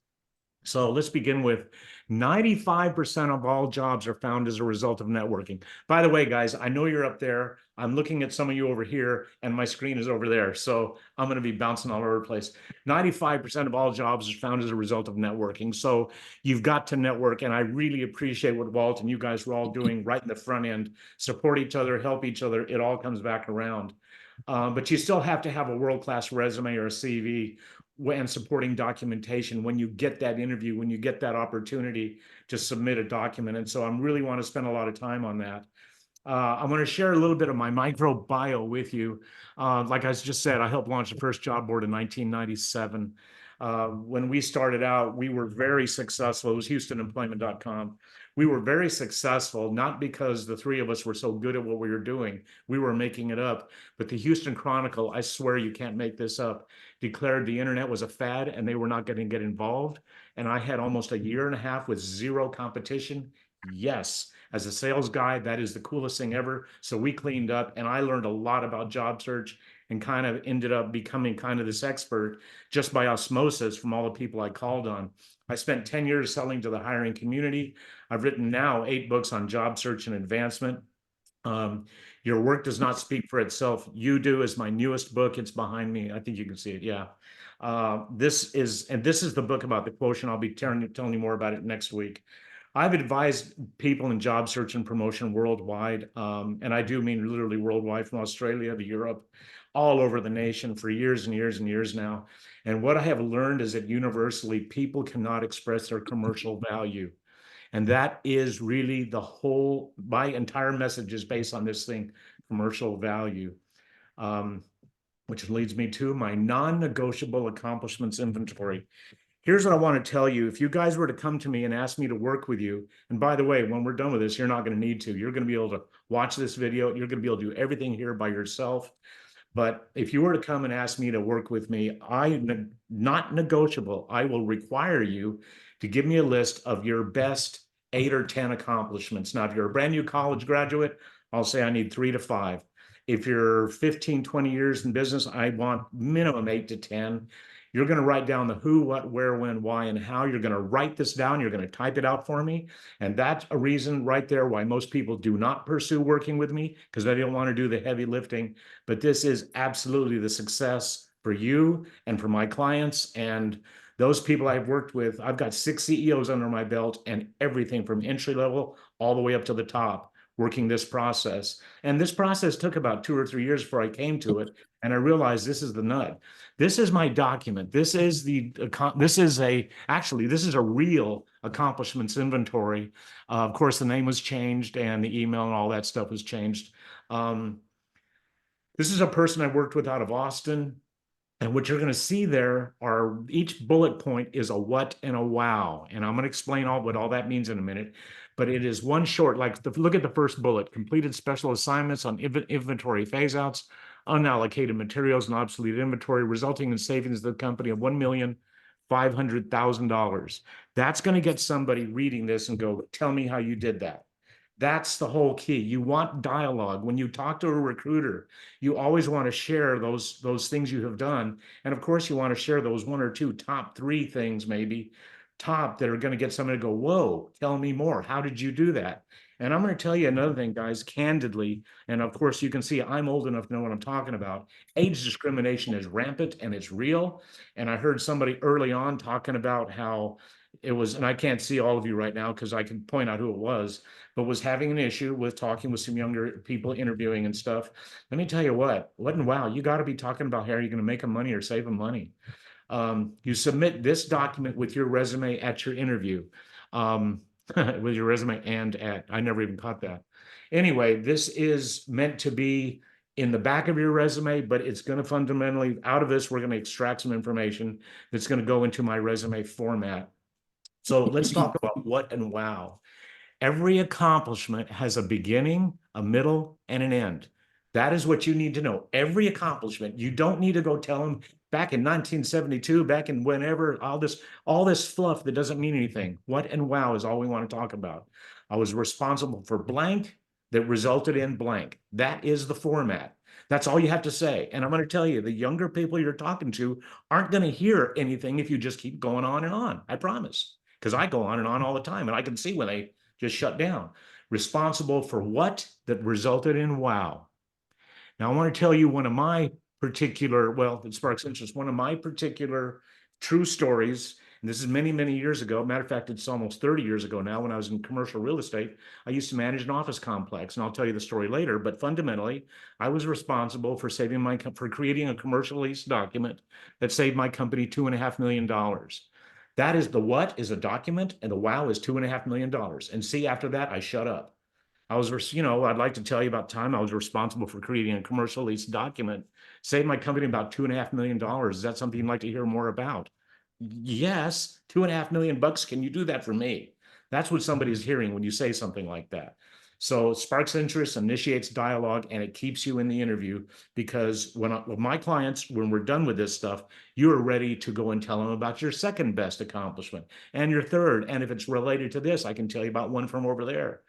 So let's begin with 95% of all jobs are found as a result of networking. By the way, guys, I know you're up there. I'm looking at some of you over here and my screen is over there. So I'm going to be bouncing all over the place. 95% of all jobs are found as a result of networking. So you've got to network. And I really appreciate what Walt and you guys were all doing right in the front end. Support each other, help each other. It all comes back around. But you still have to have a world-class resume or a CV and supporting documentation when you get that interview, when you get that opportunity to submit a document. And so I really want to spend a lot of time on that. I want to share a little bit of my micro bio with you. Like I just said, I helped launch the first job board in 1997. When we started out, we were very successful. It was HoustonEmployment.com. We were very successful, not because the 3 of us were so good at what we were doing. We were making it up. But the Houston Chronicle, I swear you can't make this up, declared the internet was a fad and they were not going to get involved. And I had almost a year and a half with 0 competition. Yes, as a sales guy, that is the coolest thing ever. So we cleaned up and I learned a lot about job search and kind of ended up becoming kind of this expert just by osmosis from all the people I called on. I spent 10 years selling to the hiring community. I've written now 8 books on job search and advancement. Your work does not speak for itself. You Do is my newest book. It's behind me. I think you can see it. Yeah. This is the book about the quotient. I'll be telling you more about it next week. I've advised people in job search and promotion worldwide, and I do mean literally worldwide, from Australia to Europe, all over the nation for years and years and years now. And what I have learned is that universally, people cannot express their commercial value. And that is really the whole, my entire message is based on this thing, commercial value, which leads me to my non-negotiable accomplishments inventory. Here's what I want to tell you. If you guys were to come to me and ask me to work with you, and by the way, when we're done with this, you're not going to need to. You're going to be able to watch this video. You're going to be able to do everything here by yourself. But if you were to come and ask me to work with me, not negotiable, I will require you to give me a list of your best 8 or 10 accomplishments. Now, if you're a brand new college graduate, I'll say I need 3 to 5. If you're 15, 20 years in business, I want minimum 8 to 10. You're going to write down the who, what, where, when, why, and how. You're going to write this down. You're going to type it out for me. And that's a reason right there why most people do not pursue working with me, because they don't want to do the heavy lifting. But this is absolutely the success for you and for my clients. And those people I've worked with, I've got 6 CEOs under my belt and everything from entry level all the way up to the top, working this process. And this process took about 2 or 3 years before I came to it. And I realized this is the nut. This is my document. This is a real accomplishments inventory. Of course, the name was changed and the email and all that stuff was changed. This is a person I worked with out of Austin. And what you're going to see there are each bullet point is a what and a wow. And I'm going to explain what all that means in a minute. But it is one short, look at the first bullet, completed special assignments on inventory phase outs, unallocated materials and obsolete inventory, resulting in savings to the company of $1,500,000. That's going to get somebody reading this and go, tell me how you did that. That's the whole key. You want dialogue. When you talk to a recruiter, you always want to share those things you have done. And of course, you want to share those one or two top three things, maybe top, that are going to get somebody to go, whoa, tell me more. How did you do that? And I'm going to tell you another thing, guys, candidly. And of course, you can see I'm old enough to know what I'm talking about. Age discrimination is rampant and it's real. And I heard somebody early on talking about how it was, and I can't see all of you right now because I can point out who it was, but was having an issue with talking with some younger people interviewing and stuff. Let me tell you what and wow, you got to be talking about how are you going to make them money or save them money. You submit this document with your resume at your interview, with your resume and at, I never even caught that. Anyway, this is meant to be in the back of your resume, but it's going to fundamentally, out of this, we're going to extract some information that's going to go into my resume format. So let's talk about what and wow. Every accomplishment has a beginning, a middle, and an end. That is what you need to know. Every accomplishment. You don't need to go tell them back in 1972, back in whenever, all this fluff that doesn't mean anything. What and wow is all we want to talk about. I was responsible for blank that resulted in blank. That is the format. That's all you have to say. And I'm going to tell you, the younger people you're talking to aren't going to hear anything if you just keep going on and on. I promise. Because I go on and on all the time, and I can see when they just shut down. Responsible for what that resulted in wow. Now, I want to tell you one of my particular, well, it sparks interest, one of my particular true stories. And this is many, many years ago. Matter of fact, it's almost 30 years ago now. When I was in commercial real estate, I used to manage an office complex, and I'll tell you the story later. But fundamentally, I was responsible for for creating a commercial lease document that saved my company $2.5 million. That is the what is a document, and the wow is $2.5 million. And see, after that, I shut up. I was, I'd like to tell you about time I was responsible for creating a commercial lease document, saved my company about $2.5 million. Is that something you'd like to hear more about? Yes, $2.5 million bucks. Can you do that for me? That's what somebody's hearing when you say something like that. So it sparks interest, initiates dialogue, and it keeps you in the interview, because with my clients, when we're done with this stuff, you are ready to go and tell them about your second best accomplishment and your third. And if it's related to this, I can tell you about one from over there.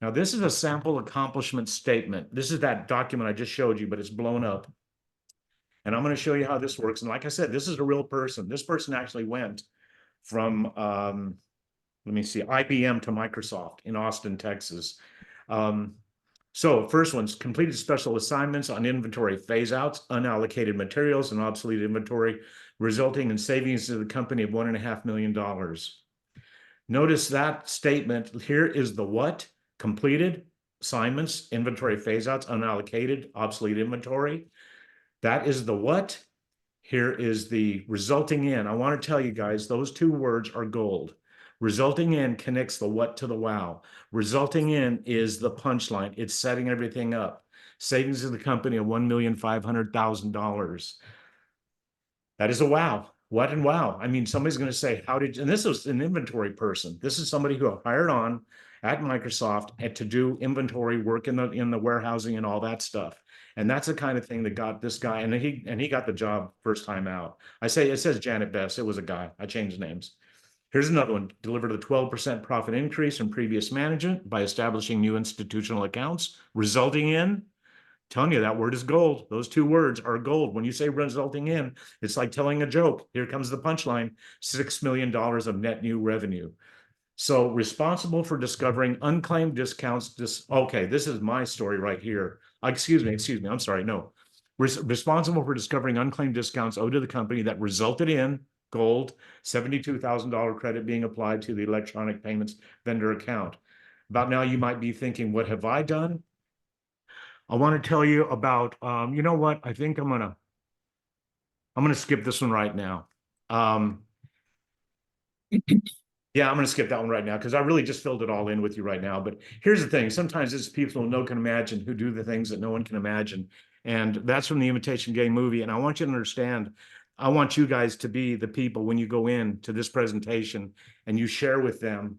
Now, this is a sample accomplishment statement. This is that document I just showed you, but it's blown up. And I'm going to show you how this works. And like I said, this is a real person. This person actually went from, let me see, IBM to Microsoft in Austin, Texas. So first one's completed special assignments on inventory phase-outs, unallocated materials, and obsolete inventory, resulting in savings to the company of $1.5 million. Notice that statement. Here is the what: completed assignments, inventory phase-outs, unallocated, obsolete inventory. That is the what. Here is the resulting in. I want to tell you guys, those two words are gold. Resulting in connects the what to the wow. Resulting in is the punchline. It's setting everything up. Savings of the company of $1,500,000. That is a wow. What and wow. I mean, somebody's going to say, how did, and this was an inventory person. This is somebody who hired on at Microsoft to do inventory work in the warehousing and all that stuff. And that's the kind of thing that got this guy, and he got the job first time out. It says Janet Best. It was a guy. I changed names. Here's another one. Delivered a 12% profit increase in previous management by establishing new institutional accounts, resulting in, telling you that word is gold. Those two words are gold. When you say resulting in, it's like telling a joke. Here comes the punchline: $6 million of net new revenue. So responsible for discovering unclaimed discounts. Okay, this is my story right here. Excuse me. I'm sorry. No. Responsible for discovering unclaimed discounts owed to the company that resulted in gold, $72,000 credit being applied to the electronic payments vendor account. About now, you might be thinking, what have I done? I want to tell you about, you know what? I think I'm gonna skip this one right now. Yeah, I'm going to skip that one right now because I really just filled it all in with you right now. But here's the thing. Sometimes it's people no one can imagine who do the things that no one can imagine. And that's from the Imitation Game movie. And I want you to understand, I want you guys to be the people when you go in to this presentation and you share with them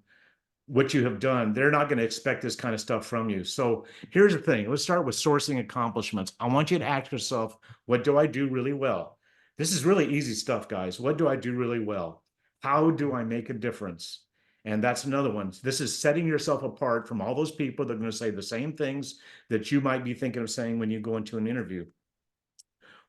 what you have done. They're not going to expect this kind of stuff from you. So here's the thing. Let's start with sourcing accomplishments. I want you to ask yourself, what do I do really well? This is really easy stuff, guys. What do I do really well? How do I make a difference? And that's another one. This is setting yourself apart from all those people that are going to say the same things that you might be thinking of saying when you go into an interview.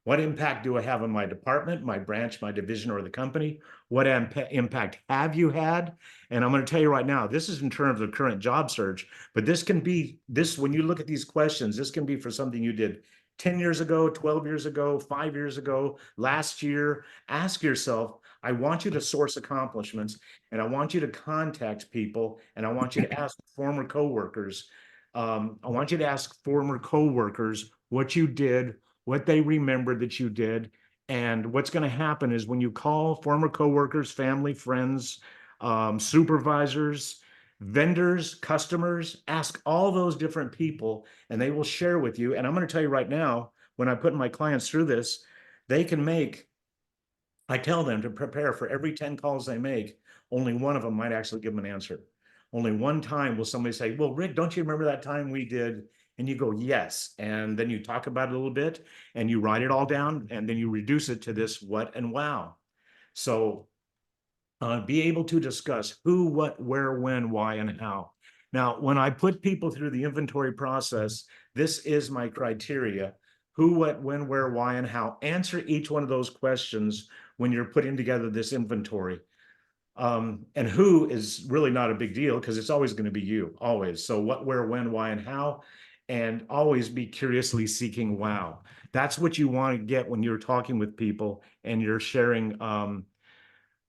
What impact do I have on my department, my branch, my division, or the company? What impact have you had? And I'm going to tell you right now, this is in terms of current job search, but this can be, when you look at these questions, this can be for something you did 10 years ago, 12 years ago, 5 years ago, last year. Ask yourself, I want you to source accomplishments, and I want you to contact people, and I want you to ask former coworkers. I want you to ask former coworkers what you did, what they remember that you did. And what's going to happen is when you call former coworkers, family, friends, supervisors, vendors, customers, ask all those different people, and they will share with you. And I'm going to tell you right now, when I put my clients through this, they can make, I tell them to prepare for every 10 calls they make, only one of them might actually give them an answer. Only one time will somebody say, well, Rick, don't you remember that time we did? And you go, yes. And then you talk about it a little bit and you write it all down, and then you reduce it to this what and wow. So be able to discuss who, what, where, when, why, and how. Now, when I put people through the inventory process, this is my criteria: who, what, when, where, why, and how. Answer each one of those questions when you're putting together this inventory. And who is really not a big deal because it's always going to be you, always. So what, where, when, why, and how, and always be curiously seeking wow. That's what you want to get when you're talking with people and you're sharing. God,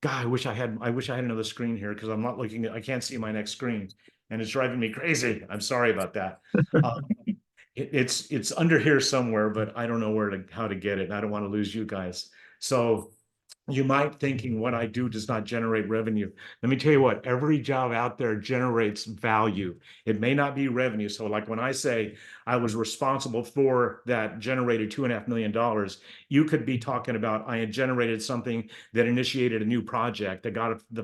I wish I had another screen here because I'm not looking at, I can't see my next screen and it's driving me crazy. I'm sorry about that. It's under here somewhere, but I don't know how to get it. And I don't want to lose you guys. So you might thinking what I do does not generate revenue. Let me tell you what, every job out there generates value. It may not be revenue. So like when I say I was responsible for that generated $2.5 million, you could be talking about I had generated something that initiated a new project that got the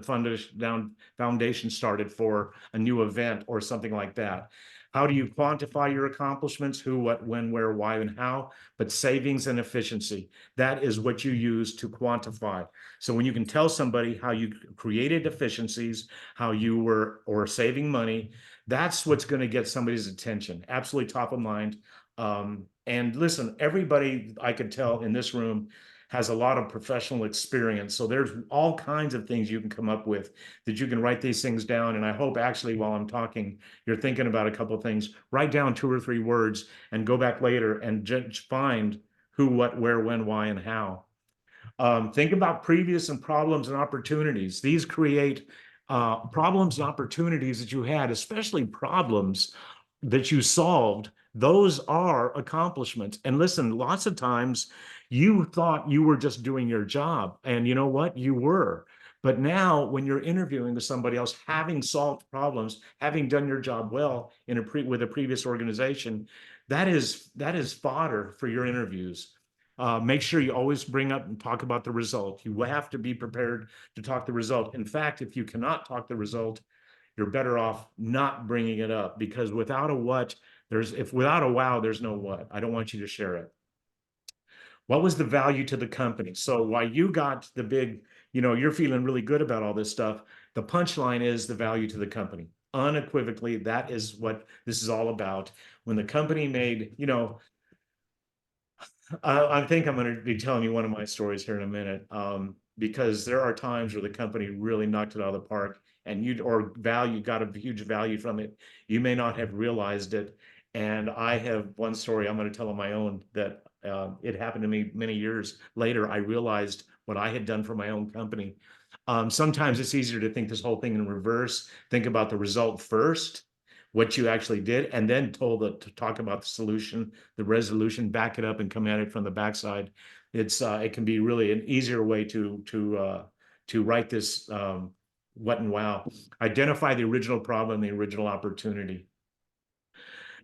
foundation started for a new event or something like that. How do you quantify your accomplishments? Who, what, when, where, why, and how? But savings and efficiency. That is what you use to quantify. So when you can tell somebody how you created efficiencies, how you were or saving money, that's what's going to get somebody's attention. Absolutely top of mind. And listen, everybody I could tell in this room has a lot of professional experience. So there's all kinds of things you can come up with that you can write these things down. And I hope actually while I'm talking, you're thinking about a couple of things. Write down 2 or 3 words and go back later and just find who, what, where, when, why, and how. Think about previous and problems and opportunities. These create problems and opportunities that you had, especially problems that you solved. Those are accomplishments. And listen, lots of times you thought you were just doing your job, and you know what? You were. But now when you're interviewing with somebody else, having solved problems, having done your job well with a previous organization, that is fodder for your interviews. Make sure you always bring up and talk about the result. You have to be prepared to talk the result. In fact, if you cannot talk the result, you're better off not bringing it up, because without a what, without a wow, there's no what. I don't want you to share it. What was the value to the company? So while you got the big, you're feeling really good about all this stuff, the punchline is the value to the company. Unequivocally, that is what this is all about. When the company made, I think I'm going to be telling you one of my stories here in a minute, because there are times where the company really knocked it out of the park and got a huge value from it. You may not have realized it. And I have one story I'm going to tell on my own that it happened to me many years later. I realized what I had done for my own company. Sometimes it's easier to think this whole thing in reverse. Think about the result first, what you actually did, and then to talk about the solution, the resolution, back it up and come at it from the backside. It can be really an easier way to write this what and wow. Identify the original problem, the original opportunity.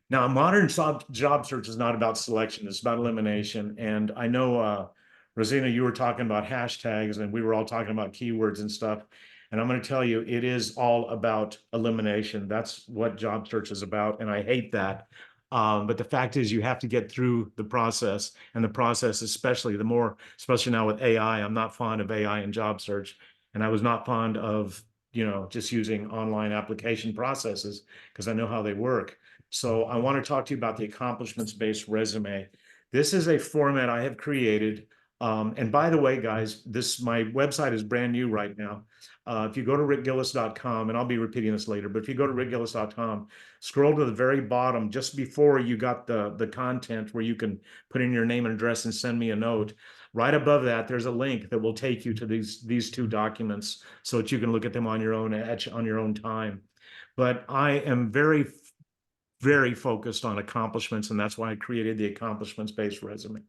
Now, modern job search is not about selection, it's about elimination. And I know, Rosina, you were talking about hashtags and we were all talking about keywords and stuff. And I'm going to tell you, it is all about elimination. That's what job search is about. And I hate that. But the fact is you have to get through the process, and the process, especially now with AI, I'm not fond of AI in job search. And I was not fond of just using online application processes because I know how they work. So I want to talk to you about the accomplishments-based resume. This is a format I have created. And by the way, guys, my website is brand new right now. If you go to rickgillis.com, and I'll be repeating this later, but if you go to rickgillis.com, scroll to the very bottom, just before you got the content where you can put in your name and address and send me a note. Right above that, there's a link that will take you to these two documents so that you can look at them on your own time. But I am very, very focused on accomplishments, and that's why I created the accomplishments-based resume.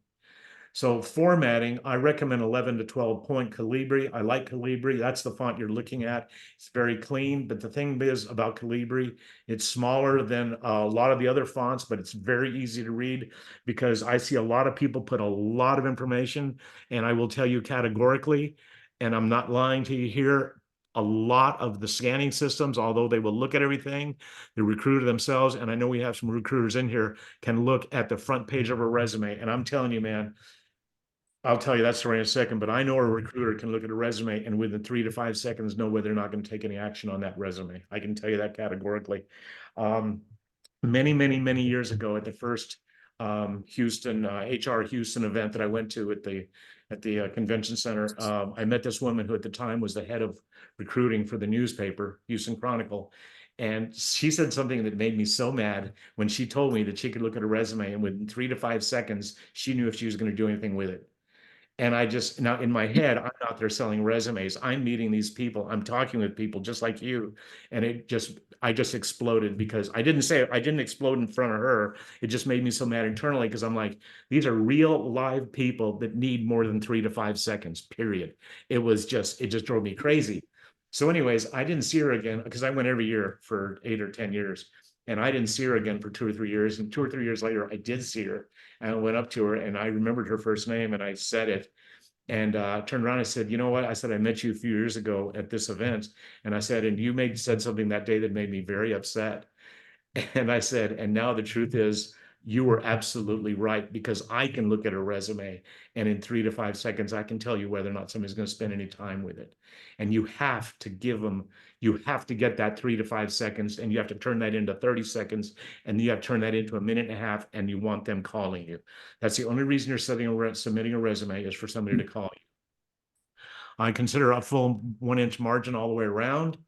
So formatting, I recommend 11 to 12 point Calibri. I like Calibri. That's the font you're looking at. It's very clean, but the thing is about Calibri, it's smaller than a lot of the other fonts, but it's very easy to read because I see a lot of people put a lot of information, and I will tell you categorically, and I'm not lying to you here, a lot of the scanning systems, although they will look at everything, the recruiter themselves, and I know we have some recruiters in here, can look at the front page of a resume. And I'm telling you, man, I'll tell you that story in a second, but I know a recruiter can look at a resume and within 3 to 5 seconds know whether they're not going to take any action on that resume. I can tell you that categorically. Many, many, many years ago at the first Houston HR Houston event that I went to at the convention center, I met this woman who at the time was the head of recruiting for the newspaper, Houston Chronicle. And she said something that made me so mad when she told me that she could look at a resume and within 3 to 5 seconds, she knew if she was going to do anything with it. And now in my head, I'm not there selling resumes. I'm meeting these people. I'm talking with people just like you. And I just exploded because I didn't explode in front of her. It just made me so mad internally because I'm like, these are real live people that need more than 3 to 5 seconds, period. It just drove me crazy. So anyways, I didn't see her again because I went every year for 8 or 10 years. And I didn't see her again for 2 or 3 years. And 2 or 3 years later, I did see her. And I went up to her and I remembered her first name and I said it. And turned around and I said, you know what? I said, I met you a few years ago at this event. And I said, and you said something that day that made me very upset. And I said, and now the truth is, you were absolutely right because I can look at a resume and in 3 to 5 seconds, I can tell you whether or not somebody's going to spend any time with it. And you have to get that 3 to 5 seconds and you have to turn that into 30 seconds and you have to turn that into a minute and a half and you want them calling you. That's the only reason you're submitting a resume is for somebody to call you. I consider a full 1-inch margin all the way around.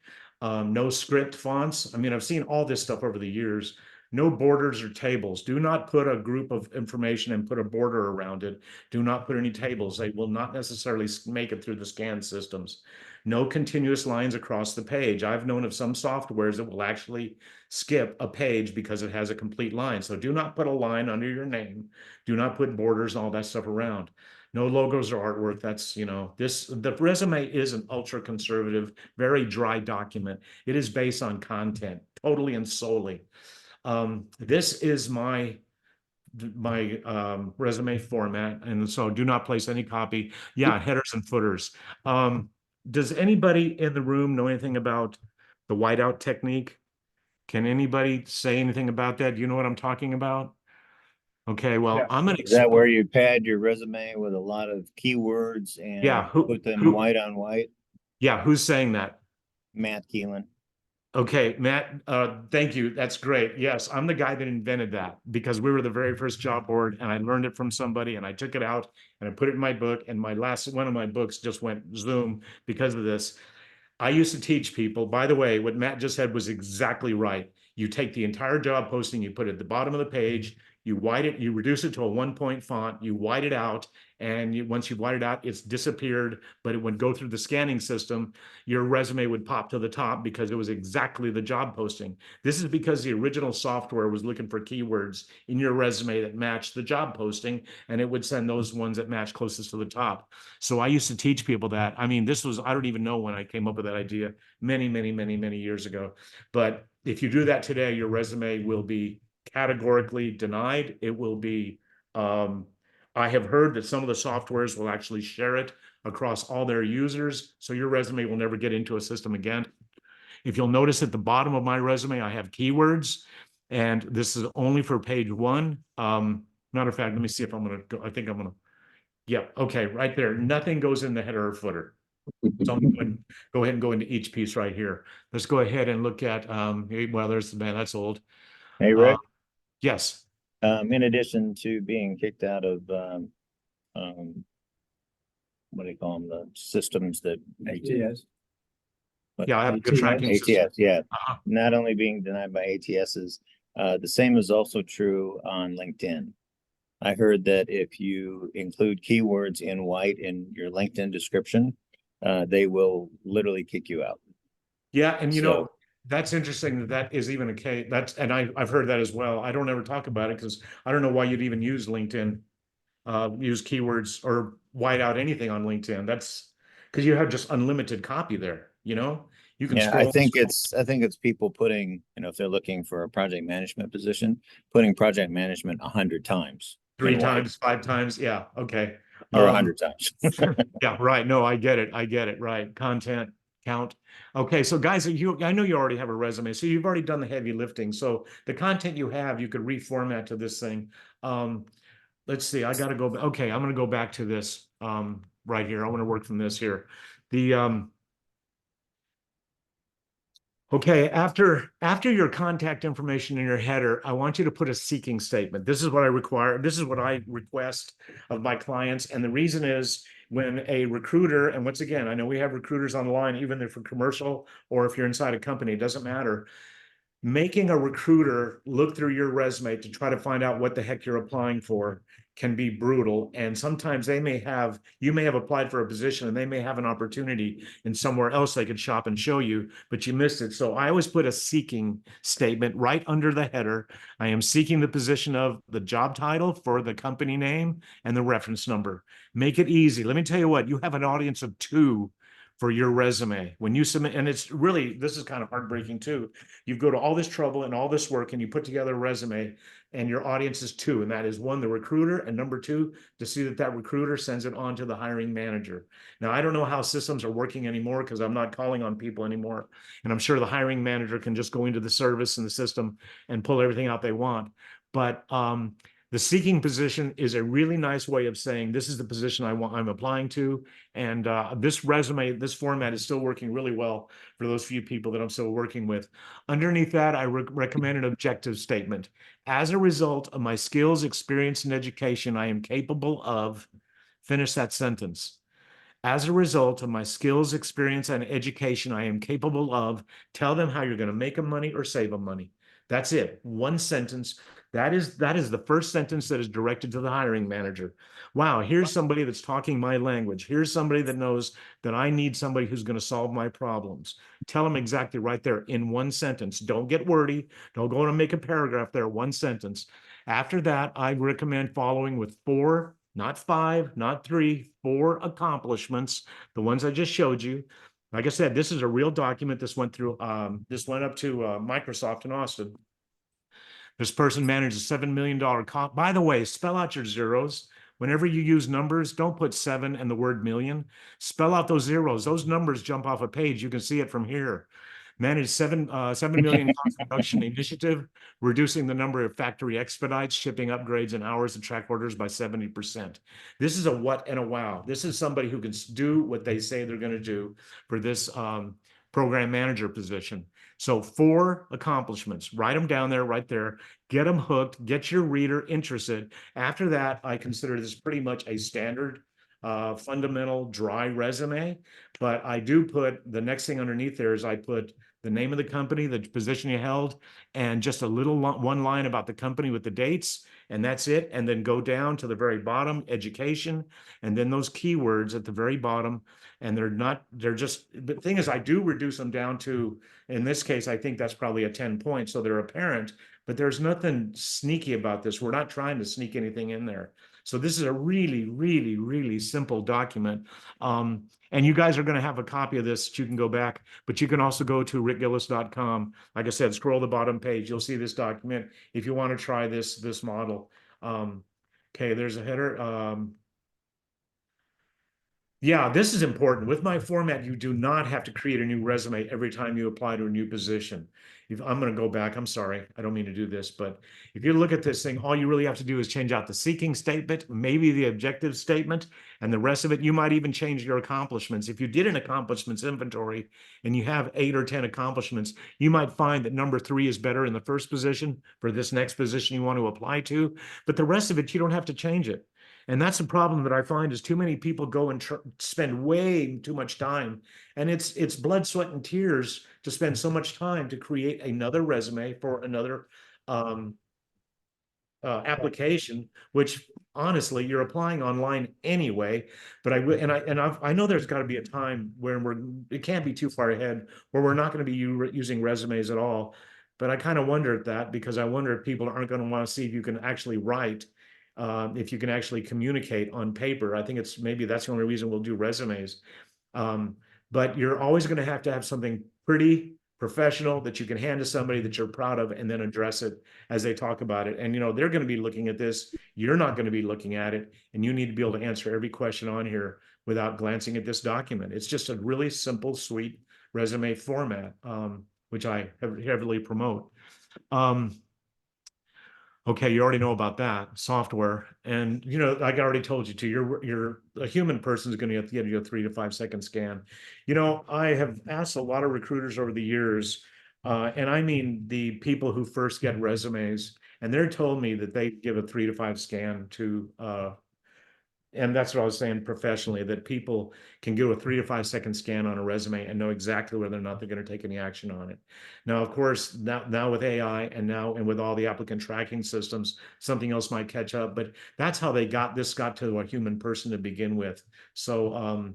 No script fonts. I mean, I've seen all this stuff over the years. No borders or tables. Do not put a group of information and put a border around it. Do not put any tables. They will not necessarily make it through the scan systems. No continuous lines across the page. I've known of some softwares that will actually skip a page because it has a complete line. So do not put a line under your name. Do not put borders and all that stuff around. No logos or artwork. That's, the resume is an ultra conservative, very dry document. It is based on content, totally and solely. This is my resume format, and so do not place any copy. Yeah, headers and footers. Does anybody in the room know anything about the whiteout technique? Can anybody say anything about that? Do you know what I'm talking about? Okay, well, I'm gonna. Is that where you pad your resume with a lot of keywords and put them white on white? Yeah, who's saying that? Matt Keelan. Okay, Matt, thank you. That's great. Yes, I'm the guy that invented that because we were the very first job board and I learned it from somebody and I took it out and I put it in my book and one of my books just went zoom because of this. I used to teach people, by the way, what Matt just said was exactly right. You take the entire job posting, you put it at the bottom of the page, you reduce it to a 1-point font, you white it out, and once you white it out, it's disappeared, but it would go through the scanning system. Your resume would pop to the top because it was exactly the job posting. This is because the original software was looking for keywords in your resume that matched the job posting, and it would send those ones that match closest to the top. So I used to teach people that. I mean, I don't even know when I came up with that idea many, many, many, many years ago. But if you do that today, your resume will be categorically denied. It will be, I have heard that some of the softwares will actually share it across all their users. So your resume will never get into a system again. If you'll notice at the bottom of my resume, I have keywords, and this is only for page 1. Matter of fact, let me see if I'm going to go. I think I'm going to. Yeah. Okay. Right there. Nothing goes in the header or footer. So I'm going to go ahead and go into each piece right here. Let's go ahead and look at, well, there's the man, that's old. Hey, Rick, Yes. in addition to being kicked out of, what do you call them, the systems that ATS. what- Yeah, I have a good tracking system. ATS, yeah. Uh-huh. Not only being denied by ATSs, the same is also true on LinkedIn. I heard that if you include keywords in white in your LinkedIn description, they will literally kick you out. Yeah, and you So- know, that's interesting that that is even a case. That's, and I've heard that as well. I don't ever talk about it because I don't know why you'd even use LinkedIn, use keywords or white out anything on LinkedIn. That's because you have just unlimited copy there, you know? You can Yeah, scroll. I think it's people putting, if they're looking for a project management position, putting project management 100 times. 3 in white. times, 5 times. Yeah. Okay. Or 100 times. Yeah, right. No, I get it. I get it. Right. Content count. Okay. So guys, I know you already have a resume, so you've already done the heavy lifting. So the content you have, you could reformat to this thing. Let's see. I got to go. Okay. I'm going to go back to this, right here. I want to work from this here. The, okay, after your contact information in your header, I want you to put a seeking statement. This is what I require. This is what I request of my clients. And the reason is when a recruiter, and once again, I know we have recruiters on the line, even if for commercial or if you're inside a company, it doesn't matter. Making a recruiter look through your resume to try to find out what the heck you're applying for can be brutal. And sometimes you may have applied for a position and they may have an opportunity in somewhere else they could shop and show you, but you missed it. So I always put a seeking statement right under the header. I am seeking the position of the job title for the company name and the reference number. Make it easy. Let me tell you what, you have an audience of 2 for your resume. When you submit, and it's really, this is kind of heartbreaking too. You go to all this trouble and all this work and you put together a resume and your audience is 2, and that is 1, the recruiter, and number 2, to see that recruiter sends it on to the hiring manager. Now, I don't know how systems are working anymore because I'm not calling on people anymore. And I'm sure the hiring manager can just go into the service and the system and pull everything out they want. But, the seeking position is a really nice way of saying, this is the position I'm applying to. And this resume, this format is still working really well for those few people that I'm still working with. Underneath that, I recommend an objective statement. As a result of my skills, experience, and education, I am capable of, finish that sentence. As a result of my skills, experience, and education, I am capable of, tell them how you're going to make them money or save them money. That's it. 1 sentence. That is the first sentence that is directed to the hiring manager. Wow, here's somebody that's talking my language. Here's somebody that knows that I need somebody who's going to solve my problems. Tell them exactly right there in 1 sentence. Don't get wordy. Don't go and make a paragraph there. 1 sentence. After that, I recommend following with 4, not 5, not 3, 4 accomplishments, the ones I just showed you. Like I said, this is a real document. This went through, this went up to Microsoft in Austin. This person managed a $7 million comp. By the way, spell out your zeros. Whenever you use numbers, don't put 7 and the word million. Spell out those zeros. Those numbers jump off a page. You can see it from here. Managed 7 million cost reduction initiative, reducing the number of factory expedites, shipping upgrades, and hours and track orders by 70%. This is a what and a wow. This is somebody who can do what they say they're going to do for this program manager position. So 4 accomplishments, write them down there, right there, get them hooked, get your reader interested. After that, I consider this pretty much a standard fundamental dry resume, but I do put the next thing underneath there is I put the name of the company, the position you held, and just a little 1 line about the company with the dates, and that's it. And then go down to the very bottom, education, and then those keywords at the very bottom. And they're just, the thing is, I do reduce them down to, in this case, I think that's probably a 10 point. So they're apparent, but there's nothing sneaky about this. We're not trying to sneak anything in there. So this is a really, really, really simple document. And you guys are going to have a copy of this that you can go back, but you can also go to rickgillis.com. Like I said, scroll the bottom page. You'll see this document if you want to try this model. Okay, there's a header. Yeah, this is important. With my format, you do not have to create a new resume every time you apply to a new position. If I'm going to go back, I'm sorry, I don't mean to do this, but if you look at this thing, all you really have to do is change out the seeking statement, maybe the objective statement, and the rest of it. You might even change your accomplishments. If you did an accomplishments inventory and you have 8 or 10 accomplishments, you might find that number 3 is better in the first position for this next position you want to apply to, but the rest of it, you don't have to change it. And that's the problem that I find is too many people go and spend way too much time. And it's blood, sweat, and tears to spend so much time to create another resume for another application, which honestly you're applying online anyway. But I know there's got to be a time where it can't be too far ahead where we're not going to be using resumes at all. But I kind of wonder at that because I wonder if people aren't going to want to see if you can actually write. If you can actually communicate on paper. I think maybe that's the only reason we'll do resumes. But you're always going to have something pretty professional that you can hand to somebody that you're proud of and then address it as they talk about it. And, they're going to be looking at this. You're not going to be looking at it. And you need to be able to answer every question on here without glancing at this document. It's just a really simple, sweet resume format, which I heavily promote. Okay, you already know about that software. And, like I already told you to, you're a human person is going to have to get you a 3 to 5 second scan. I have asked a lot of recruiters over the years, and I mean the people who first get resumes, and they're told me that they give a 3 to 5 scan to, and that's what I was saying professionally, that people can do a 3 to 5 second scan on a resume and know exactly whether or not they're going to take any action on it. Now, of course, now with AI and with all the applicant tracking systems, something else might catch up, but that's how got to a human person to begin with. So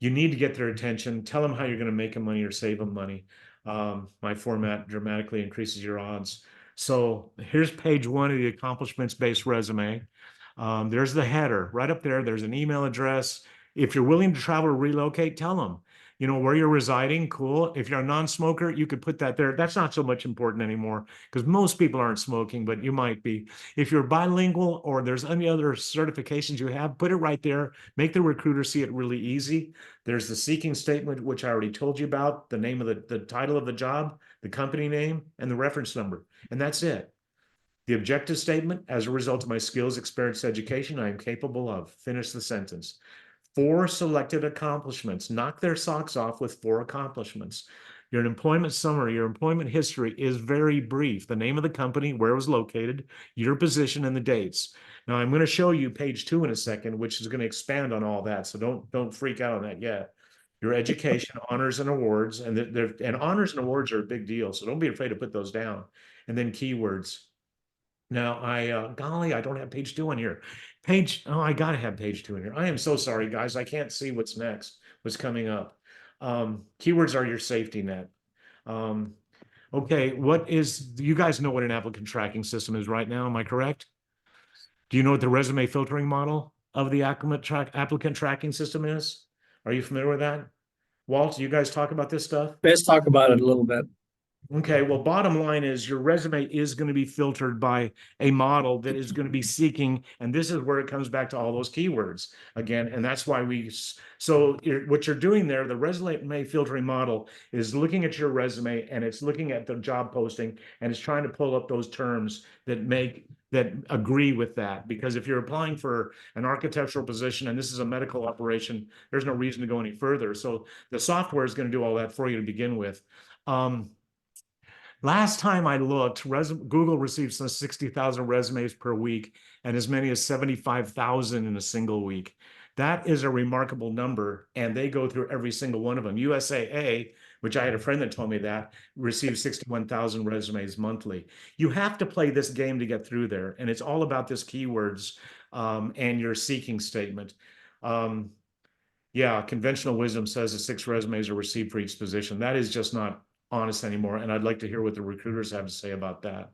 you need to get their attention, tell them how you're going to make them money or save them money. My format dramatically increases your odds. So here's page 1 of the accomplishments-based resume. There's the header right up there. There's an email address. If you're willing to travel or relocate, tell them, where you're residing. Cool. If you're a non-smoker, you could put that there. That's not so much important anymore because most people aren't smoking, but you might be. If you're bilingual or there's any other certifications you have, put it right there. Make the recruiter see it really easy. There's the seeking statement, which I already told you about, the name of the title of the job, the company name, and the reference number. And that's it. The objective statement, as a result of my skills, experience, education, I am capable of. Finish the sentence. 4 selected accomplishments. Knock their socks off with 4 accomplishments. Your employment summary, your employment history is very brief. The name of the company, where it was located, your position, and the dates. Now, I'm going to show you page 2 in a second, which is going to expand on all that. So don't freak out on that yet. Your education, honors, and awards, and honors and awards are a big deal. So don't be afraid to put those down. And then keywords. Now, golly, I don't have page 2 on here. I gotta have page 2 in here. I am so sorry, guys. I can't see what's next, what's coming up. Keywords are your safety net. Okay, you guys know what an applicant tracking system is right now, am I correct? Do you know what the resume filtering model of the applicant tracking system is? Are you familiar with that? Walt, you guys talk about this stuff? Let's talk about it a little bit. Okay, well, bottom line is your resume is going to be filtered by a model that is going to be seeking, and this is where it comes back to all those keywords again, and that's why what you're doing there, the resume filtering model is looking at your resume and it's looking at the job posting and it's trying to pull up those terms that agree with that. Because if you're applying for an architectural position and this is a medical operation, there's no reason to go any further. So the software is going to do all that for you to begin with. Last time I looked, Google receives some 60,000 resumes per week and as many as 75,000 in a single week. That is a remarkable number, and they go through every single one of them. USAA, which I had a friend that told me that, receives 61,000 resumes monthly. You have to play this game to get through there, and it's all about this keywords and your seeking statement. Yeah, conventional wisdom says that 6 resumes are received for each position. That is just not honest anymore, and I'd like to hear what the recruiters have to say about that.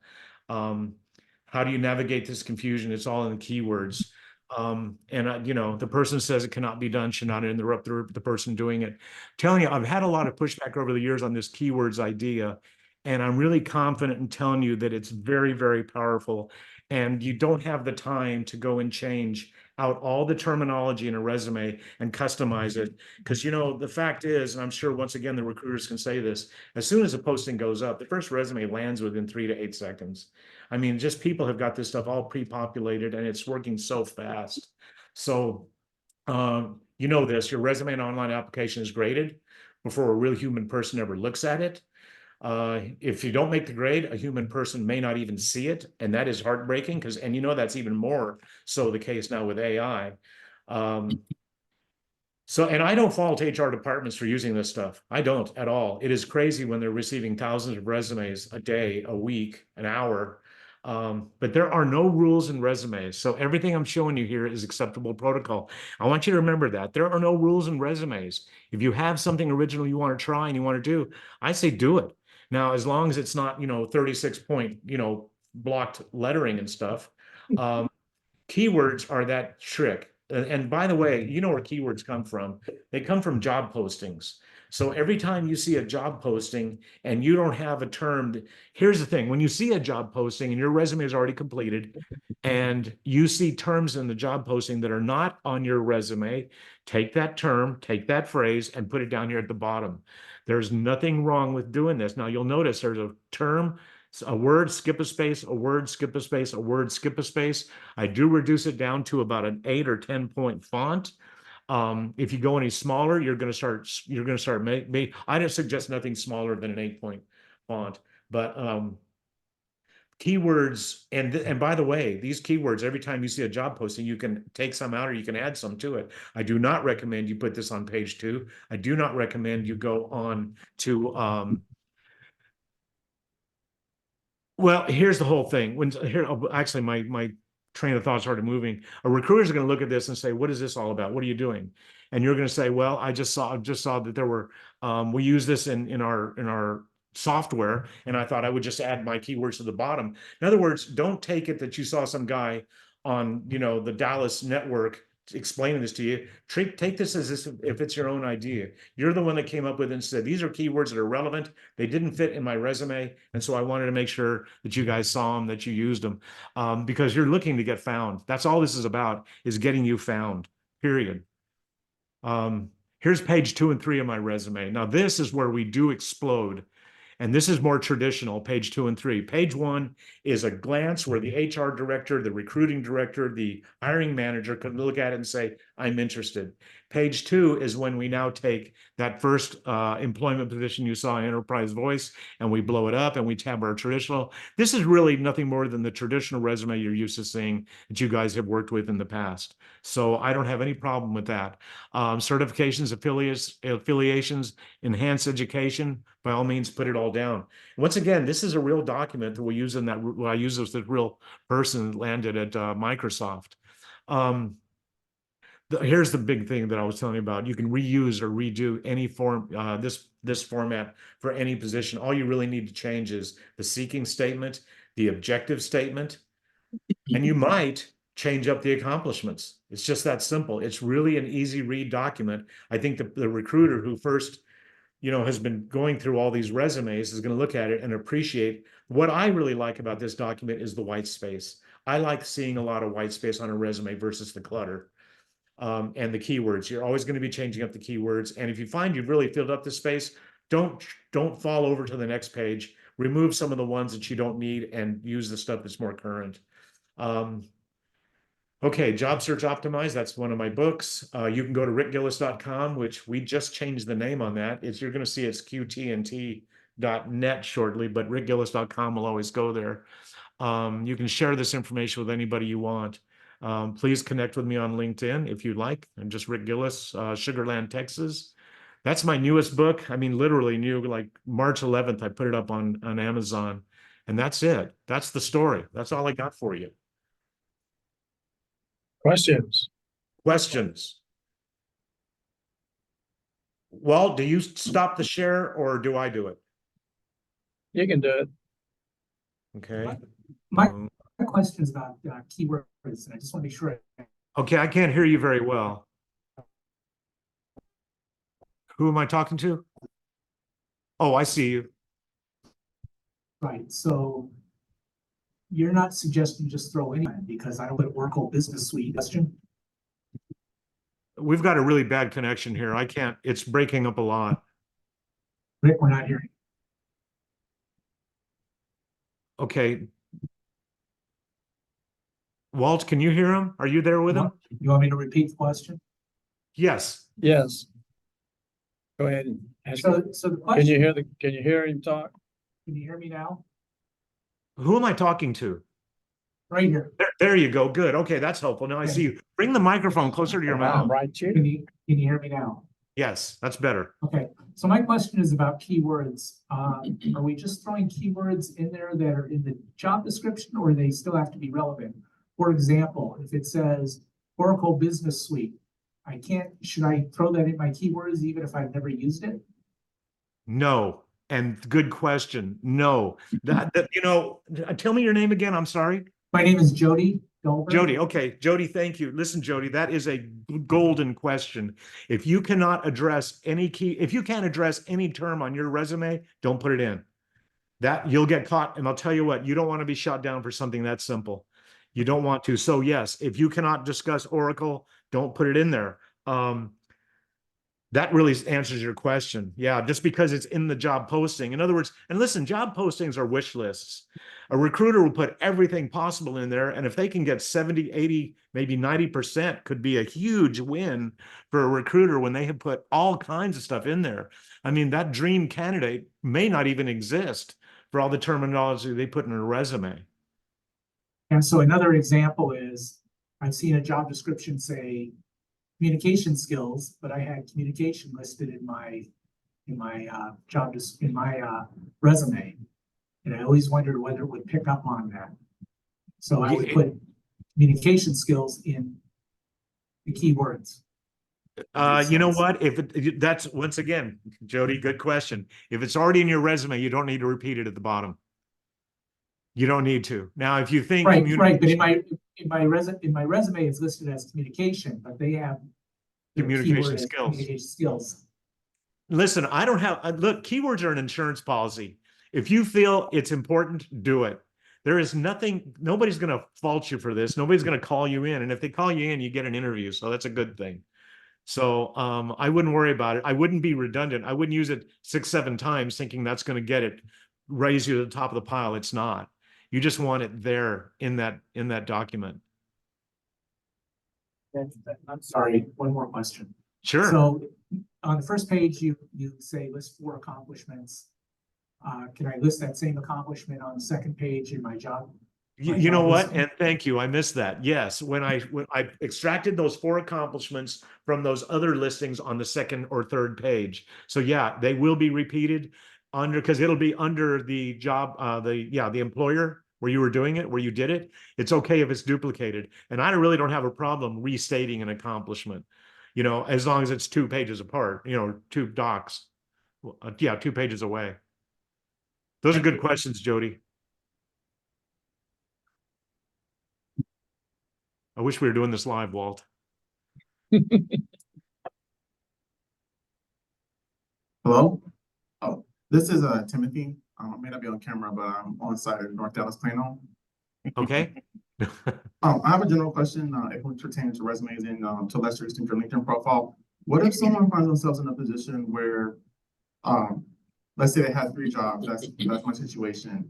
How do you navigate this confusion? It's all in the keywords. The person says it cannot be done, should not interrupt the person doing it. I'm telling you, I've had a lot of pushback over the years on this keywords idea, and I'm really confident in telling you that it's very, very powerful, and you don't have the time to go and change out all the terminology in a resume and customize it. Because, you know, the fact is, and I'm sure once again, the recruiters can say this, as soon as a posting goes up, the first resume lands within 3 to 8 seconds. I mean, just people have got this stuff all pre-populated and it's working so fast. So, you know this, your resume and online application is graded before a real human person ever looks at it. If you don't make the grade, a human person may not even see it, and that is heartbreaking because, and you know, that's even more so the case now with AI. So, and I don't fault HR departments for using this stuff. I don't at all. It is crazy when they're receiving thousands of resumes a day, a week, an hour. But there are no rules in resumes. So everything I'm showing you here is acceptable protocol. I want you to remember that there are no rules in resumes. If you have something original you want to try and you want to do, I say do it. Now, as long as it's not, you know, 36 point, you know, blocked lettering and stuff. Keywords are that trick. And by the way, you know where keywords come from. They come from job postings. So every time you see a job posting and you don't have a term, here's the thing, when you see a job posting and your resume is already completed and you see terms in the job posting that are not on your resume, take that term, take that phrase and put it down here at the bottom. There's nothing wrong with doing this. Now you'll notice there's a term, a word, skip a space, a word, skip a space, a word, skip a space. I do reduce it down to about an 8 or 10 point font. If you go any smaller, you're going to start I don't suggest nothing smaller than an 8 point font, but keywords, and by the way, these keywords, every time you see a job posting, you can take some out or you can add some to it. I do not recommend you put this on page 2. I do not recommend you go on to well, here's the whole thing. Actually, my train of thought started moving. A recruiter is going to look at this and say, "What is this all about? What are you doing?" And you're going to say, "Well, I just saw that there were we use this in our software, and I thought I would just add my keywords to the bottom." In other words, don't take it that you saw some guy on, you know, the Dallas network explaining this to you. Take this as if it's your own idea. You're the one that came up with it and said, these are keywords that are relevant. They didn't fit in my resume. And so I wanted to make sure that you guys saw them, that you used them, because you're looking to get found. That's all this is about, is getting you found, period. Here's page 2 and 3 of my resume. Now, this is where we do explode. And this is more traditional, page 2 and 3. Page 1 is a glance where the HR director, the recruiting director, the hiring manager can look at it and say, I'm interested. Page 2 is when we now take that first employment position you saw in Enterprise Voice and we blow it up and we tab our traditional. This is really nothing more than the traditional resume you're used to seeing that you guys have worked with in the past. So I don't have any problem with that. Certifications, affiliations, enhanced education, by all means, put it all down. Once again, this is a real document that we use in that, I use this real person landed at Microsoft. Here's the big thing that I was telling you about. You can reuse or redo any form, this format for any position. All you really need to change is the seeking statement, the objective statement, and you might change up the accomplishments. It's just that simple. It's really an easy read document. I think the recruiter who first, you know, has been going through all these resumes is going to look at it and appreciate. What I really like about this document is the white space. I like seeing a lot of white space on a resume versus the clutter. And the keywords. You're always going to be changing up the keywords. And if you find you've really filled up the space, don't fall over to the next page. Remove some of the ones that you don't need and use the stuff that's more current. Okay, Job Search Optimized, that's one of my books. You can go to rickgillis.com, which we just changed the name on that. You're going to see it's qtnt.net shortly, but rickgillis.com will always go there. You can share this information with anybody you want. Please connect with me on LinkedIn if you'd like. I'm just Rick Gillis, Sugarland, Texas. That's my newest book. I mean, literally new, like March 11th, I put it up on Amazon. And that's it. That's the story. That's all I got for you. Questions? Questions? Well, do you stop the share or do I do it? You can do it. Okay. My question is about keywords, and I just want to make sure. Okay, I can't hear you very well. Who am I talking to? Oh, I see you. Right, so you're not suggesting just throw any, because I don't put Oracle Business Suite question. We've got a really bad connection here. I can't, it's breaking up a lot. Rick, we're not hearing. Okay. Walt, can you hear him? Are you there with him? You want me to repeat the question? Yes. Yes. Go ahead and ask. So, him. so the Can you question, hear him talk? can you hear me now? Who am I talking to? Right here. There you go. Good. Okay, that's helpful. Now I see you. Bring the microphone closer to your mouth. Right here. Can you hear me now? Yes, that's better. Okay, so my question is about keywords. Are we just throwing keywords in there that are in the job description, or they still have to be relevant? For example, if it says Oracle Business Suite, should I throw that in my keywords even if I've never used it? No. And good question. No. Tell me your name again. I'm sorry. My name is Jody Dolberg. Jody. Okay. Jody, thank you. Listen, Jody, that is a golden question. If you cannot address if you can't address any term on your resume, don't put it in. That you'll get caught. And I'll tell you what, you don't want to be shot down for something that simple. You don't want to. So yes, if you cannot discuss Oracle, don't put it in there. That really answers your question. Yeah, just because it's in the job posting. In other words, and listen, job postings are wish lists. A recruiter will put everything possible in there. And if they can get 70, 80, maybe 90% could be a huge win for a recruiter when they have put all kinds of stuff in there. I mean, that dream candidate may not even exist for all the terminology they put in a resume. And so another example is I've seen a job description say communication skills, but I had communication listed in my resume, and I always wondered whether it would pick up on that. So I would put communication skills in the keywords. You know what? That's once again, Jody, good question. If it's already in your resume, you don't need to repeat it at the bottom. You don't need to. Now, if you think right, but in my resume, it's listed as communication, but they have communication skills. Communication skills. Listen, I don't have look. Keywords are an insurance policy. If you feel it's important, do it. There is nothing. Nobody's going to fault you for this. Nobody's going to call you in, and if they call you in, you get an interview. So that's a good thing. So I wouldn't worry about it. I wouldn't be redundant. I wouldn't use it 6, 7 times thinking that's going to get it, raise you to the top of the pile. It's not. You just want it there in that document. I'm sorry, one more question. Sure. So on the first page, you say list 4 accomplishments. Can I list that same accomplishment on the second page in my job? You know what? And thank you. I missed that. Yes. When I extracted those 4 accomplishments from those other listings on the second or third page. So yeah, they will be repeated because it'll be under the job, the employer where you were doing it, where you did it. It's okay if it's duplicated. And I really don't have a problem restating an accomplishment, as long as it's 2 pages apart, 2 docs. Yeah, 2 pages away. Those are good questions, Jody. I wish we were doing this live, Walt. Hello? Oh, this is Timothy. I may not be on camera, but I'm on site at North Dallas Plano. Okay. I have a general question. It pertains to resumes and to lesser extent your LinkedIn profile. What if someone finds themselves in a position where, let's say they had 3 jobs, that's my situation,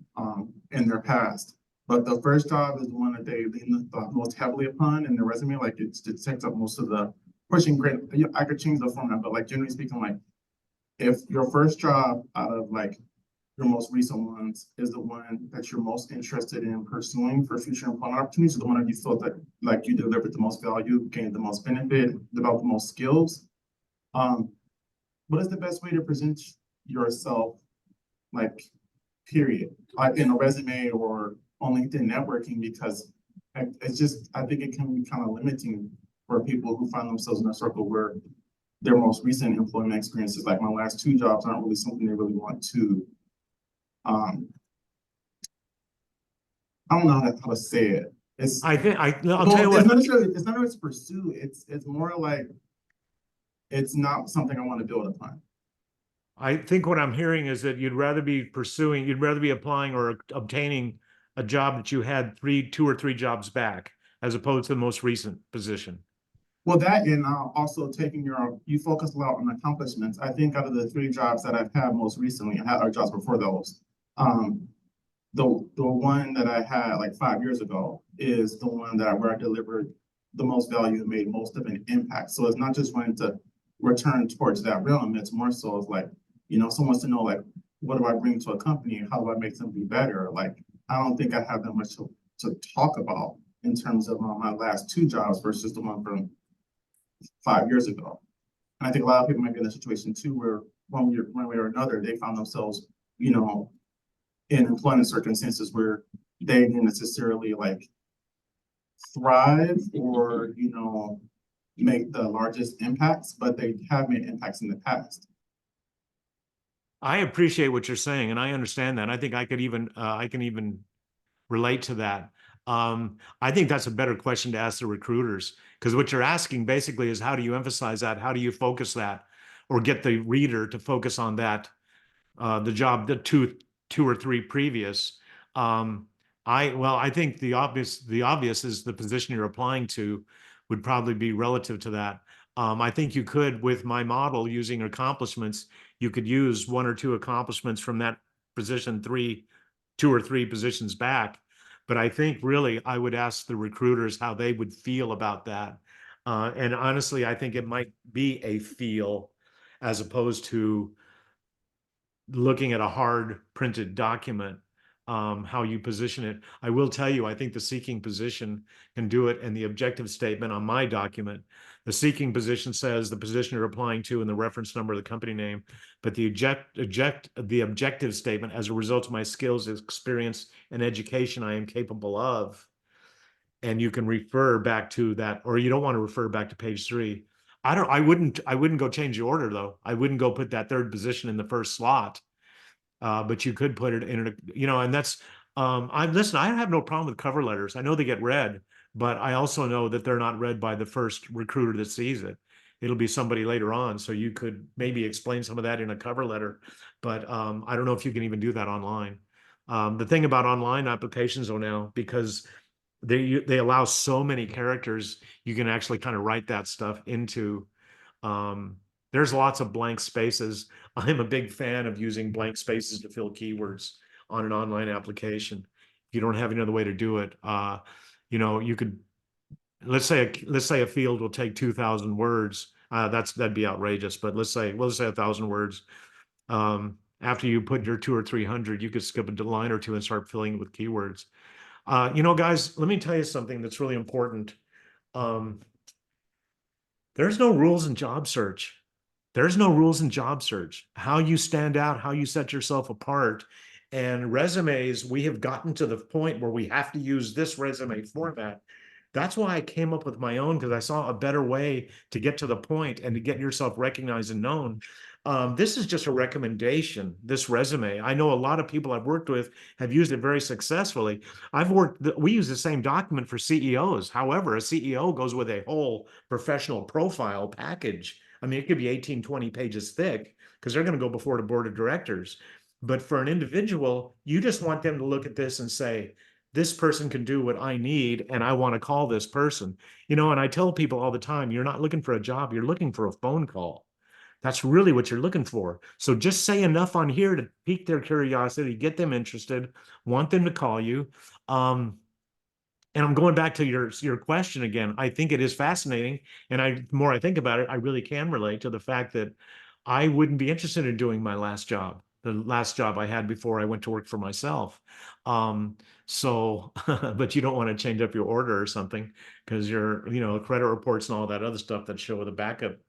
in their past, but the first job is the one that they lean the most heavily upon in their resume, like it takes up most of the pushing grade. I could change the format, but like generally speaking, like if your first job out of like your most recent ones is the one that you're most interested in pursuing for future employment opportunities, the one that you felt that like you delivered the most value, gained the most benefit, developed the most skills, what is the best way to present yourself, like, period, like in a resume or on LinkedIn networking? Because it's just, I think it can be kind of limiting for people who find themselves in a circle where their most recent employment experiences, like my last 2 jobs, aren't really something they really want to, I don't know how to say it. I'll tell you what. It's not necessarily to pursue. It's more like it's not something I want to build upon. I think what I'm hearing is that you'd rather be applying or obtaining a job that you had 2 or 3 jobs back, as opposed to the most recent position. Well, that and also taking you focus a lot on accomplishments. I think out of the 3 jobs that I've had most recently, I had our jobs before those. The one that I had like 5 years ago is the one where I delivered the most value and made most of an impact. So it's not just wanting to return towards that realm. It's more so it's like, someone wants to know like, what do I bring to a company? How do I make them be better? Like, I don't think I have that much to talk about in terms of my last 2 jobs versus the one from 5 years ago. And I think a lot of people might be in a situation too, where one way or another, they found themselves, in employment circumstances where they didn't necessarily like thrive or, make the largest impacts, but they have made impacts in the past. I appreciate what you're saying, and I understand that. I think I can even relate to that. I think that's a better question to ask the recruiters, because what you're asking basically is, how do you emphasize that? How do you focus that, or get the reader to focus on that? The job, the two or three previous. I think the obvious is the position you're applying to would probably be relative to that. I think you could, with my model using accomplishments, you could use 1 or 2 accomplishments from that position, 2 or 3 positions back. But I think really I would ask the recruiters how they would feel about that. And honestly, I think it might be a feel as opposed to looking at a hard printed document, how you position it. I will tell you, I think the seeking position can do it in the objective statement on my document. The seeking position says the position you're applying to and the reference number of the company name, but the objective statement, as a result of my skills, experience, and education I am capable of. And you can refer back to that, or you don't want to refer back to page 3. I wouldn't go change the order though. I wouldn't go put that 3rd position in the 1st slot. But you could put it in, and that's, I have no problem with cover letters. I know they get read, but I also know that they're not read by the first recruiter that sees it. It'll be somebody later on. So you could maybe explain some of that in a cover letter, but I don't know if you can even do that online. The thing about online applications though now, because they allow so many characters, you can actually kind of write that stuff into, there's lots of blank spaces. I'm a big fan of using blank spaces to fill keywords on an online application. If you don't have any other way to do it, you could, let's say a field will take 2,000 words. That'd be outrageous, but let's say 1,000 words. After you put your 200 or 300, you could skip a line or 2 and start filling it with keywords. Guys, let me tell you something that's really important. There's no rules in job search. There's no rules in job search. How you stand out, how you set yourself apart. And resumes, we have gotten to the point where we have to use this resume format. That's why I came up with my own, because I saw a better way to get to the point and to get yourself recognized and known. This is just a recommendation, this resume. I know a lot of people I've worked with have used it very successfully. We use the same document for CEOs. However, a CEO goes with a whole professional profile package. I mean, it could be 18, 20 pages thick because they're going to go before the board of directors. But for an individual, you just want them to look at this and say, this person can do what I need, and I want to call this person. And I tell people all the time, you're not looking for a job, you're looking for a phone call. That's really what you're looking for. So just say enough on here to pique their curiosity, get them interested, want them to call you. And I'm going back to your question again. I think it is fascinating. And the more I think about it, I really can relate to the fact that I wouldn't be interested in doing my last job, the last job I had before I went to work for myself. But you don't want to change up your order or something, because your, credit reports and all that other stuff that show the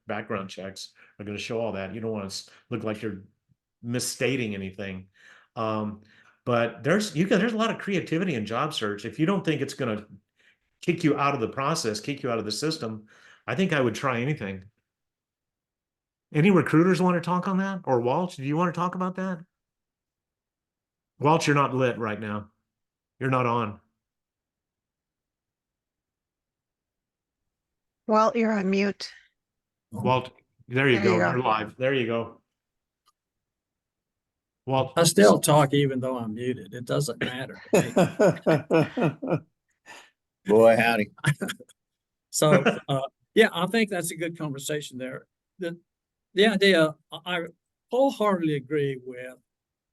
background checks are going to show all that. You don't want to look like you're misstating anything. But there's a lot of creativity in job search. If you don't think it's going to kick you out of the process, kick you out of the system, I think I would try anything. Any recruiters want to talk on that? Or Walsh, do you want to talk about that? Walsh, you're not lit right now. You're not on. Walt, you're on mute. Walt, there you There you go. go. You're live. There you go. Walt, I still talk even though I'm muted. It doesn't matter to me. Boy, howdy. So, Yeah, I think that's a good conversation there. The idea, I wholeheartedly agree with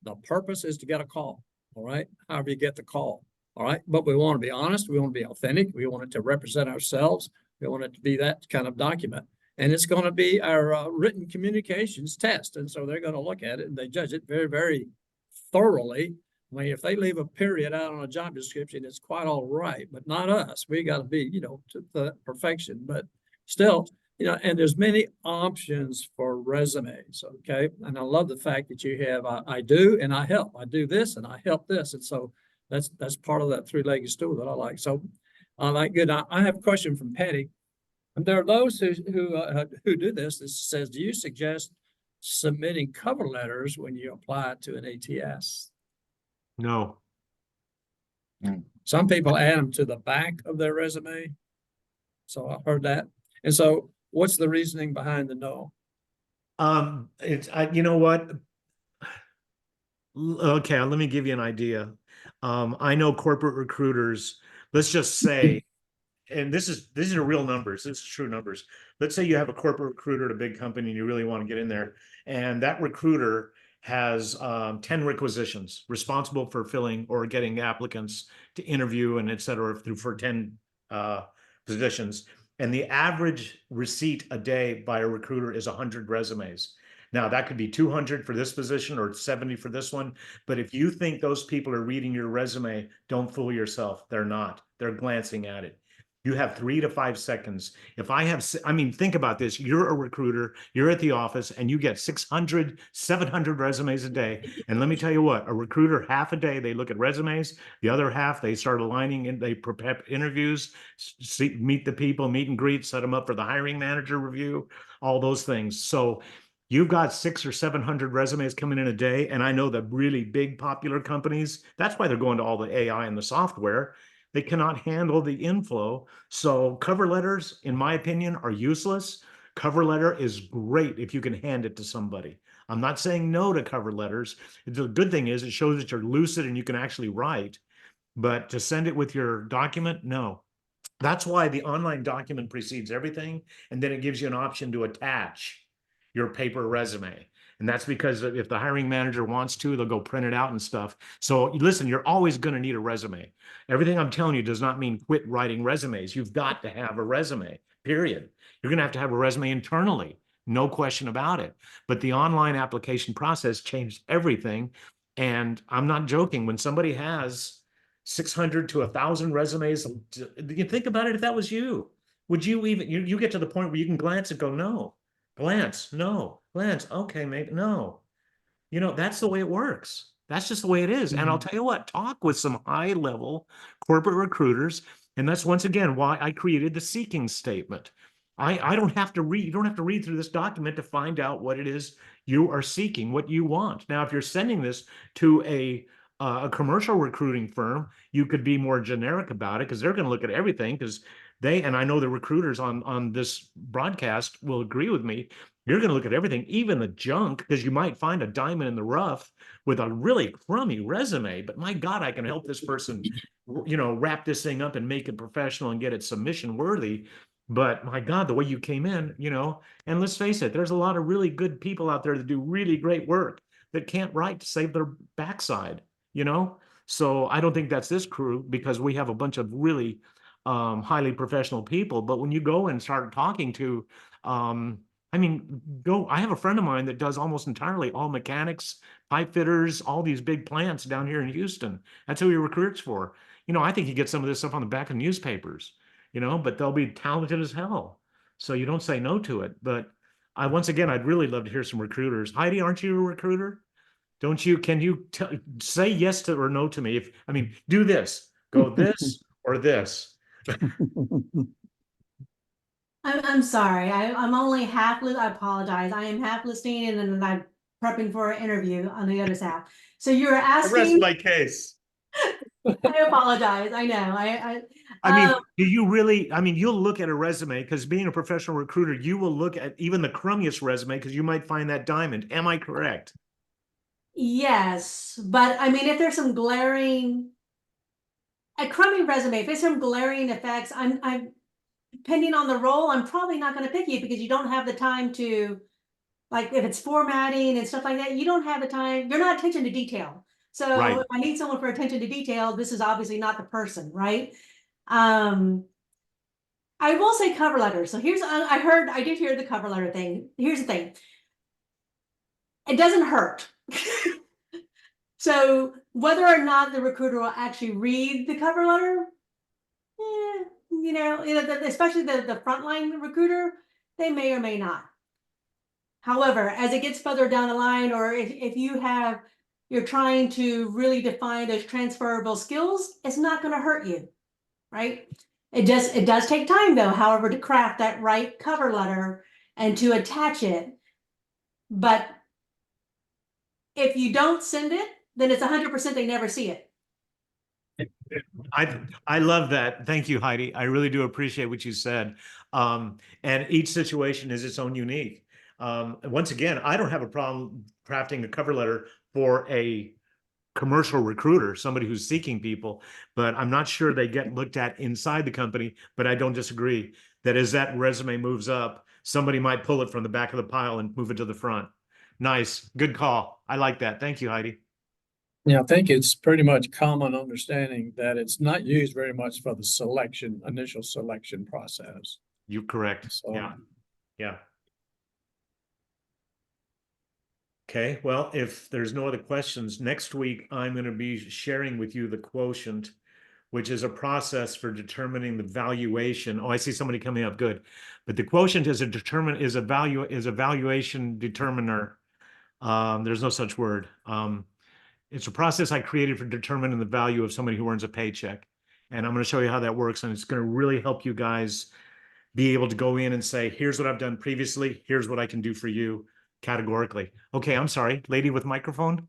the purpose is to get a call, all right? However you get the call, all right? But we want to be honest, we want to be authentic, we want it to represent ourselves, we want it to be that kind of document. And it's going to be our written communications test. And so they're going to look at it and they judge it very, very thoroughly. I mean, if they leave a period out on a job description, it's quite all right, but not us. We got to be, to the perfection. But still, and there's many options for resumes. Okay. And I love the fact that you have, I do, and I help, I do this and I help this. And so that's part of that three-legged stool that I like. So I like good. I have a question from Patty. And there are those who do this. This says, do you suggest submitting cover letters when you apply to an ATS? No. Some people add them to the back of their resume. So I've heard that. And so what's the reasoning behind the no? You know what? Okay, let me give you an idea. I know corporate recruiters, let's just say, and these are real numbers, this is true numbers. Let's say you have a corporate recruiter at a big company and you really want to get in there, and that recruiter has 10 requisitions, responsible for filling or getting applicants to interview and et cetera for 10 positions. And the average receipt a day by a recruiter is 100 resumes. Now that could be 200 for this position or 70 for this one. But if you think those people are reading your resume, don't fool yourself. They're not. They're glancing at it. You have 3 to 5 seconds. If I mean, think about this. You're a recruiter, you're at the office and you get 600, 700 resumes a day. And let me tell you what, a recruiter, half a day, they look at resumes. The other half, they start aligning and they prepare interviews, meet the people, meet and greet, set them up for the hiring manager review, all those things. So you've got 600 or 700 resumes coming in a day. And I know the really big popular companies, that's why they're going to all the AI and the software. They cannot handle the inflow. So cover letters, in my opinion, are useless. Cover letter is great if you can hand it to somebody. I'm not saying no to cover letters. The good thing is it shows that you're lucid and you can actually write. But to send it with your document, no. That's why the online document precedes everything. And then it gives you an option to attach your paper resume. And that's because if the hiring manager wants to, they'll go print it out and stuff. So listen, you're always going to need a resume. Everything I'm telling you does not mean quit writing resumes. You've got to have a resume, period. You're going to have a resume internally, no question about it. But the online application process changed everything. And I'm not joking. When somebody has 600 to 1,000 resumes, you think about it, if that was you, would you even, you get to the point where you can glance and go, no. Glance, no. Glance, okay, maybe, no. That's the way it works. That's just the way it is. And I'll tell you what, talk with some high-level corporate recruiters. And that's once again why I created the seeking statement. I don't have to read, you don't have to read through this document to find out what it is you are seeking, what you want. Now, if you're sending this to a commercial recruiting firm, you could be more generic about it because they're going to look at everything because and I know the recruiters on this broadcast will agree with me, you're going to look at everything, even the junk, because you might find a diamond in the rough with a really crummy resume. But my God, I can help this person, wrap this thing up and make it professional and get it submission worthy. But my God, the way you came in, and let's face it, there's a lot of really good people out there that do really great work that can't write to save their backside, So I don't think that's this crew because we have a bunch of really highly professional people. But when you go and start talking to, I have a friend of mine that does almost entirely all mechanics, pipe fitters, all these big plants down here in Houston. That's who he recruits for. I think he gets some of this stuff on the back of newspapers, but they'll be talented as hell. So you don't say no to it. But once again, I'd really love to hear some recruiters. Heidi, aren't you a recruiter? Don't you, can you say yes to or no to me? Do this, go this or this. I'm sorry. I'm only half, I apologize. I am half listening and then I'm prepping for an interview on the other half. So you're asking. The rest of my case. I apologize. I know. Do you really, you'll look at a resume because being a professional recruiter, you will look at even the crummiest resume because you might find that diamond. Am I correct? Yes, but if there's some glaring, a crummy resume, if there's some glaring effects, depending on the role, I'm probably not gonna pick you because you don't have the time to, like, if it's formatting and stuff like that, you don't have the time, you're not attention to detail. So Right. if I need someone for attention to detail, this is obviously not the person, right? I will say cover letter. So here's, I did hear the cover letter thing. Here's the thing. It doesn't hurt. So whether or not the recruiter will actually read the cover letter, especially the frontline recruiter, they may or may not. However, as it gets further down the line, or if you're trying to really define those transferable skills, it's not going to hurt you, right? It does take time though, however, to craft that right cover letter and to attach it. But if you don't send it, then it's 100% they never see it. I love that. Thank you, Heidi. I really do appreciate what you said. And each situation is its own unique. Once again, I don't have a problem crafting a cover letter for a commercial recruiter, somebody who's seeking people, but I'm not sure they get looked at inside the company. But I don't disagree that as that resume moves up, somebody might pull it from the back of the pile and move it to the front. Nice. Good call. I like that. Thank you, Heidi. Yeah, I think it's pretty much common understanding that it's not used very much for the initial selection process. You're correct. So, Yeah. Yeah. Okay, well, if there's no other questions, next week I'm going to be sharing with you the quotient, which is a process for determining the valuation. Oh, I see somebody coming up. Good. But the quotient is a valuation determiner. There's no such word. It's a process I created for determining the value of somebody who earns a paycheck. And I'm going to show you how that works. And it's going to really help you guys be able to go in and say, here's what I've done previously. Here's what I can do for you categorically. Okay, I'm sorry. Lady with microphone.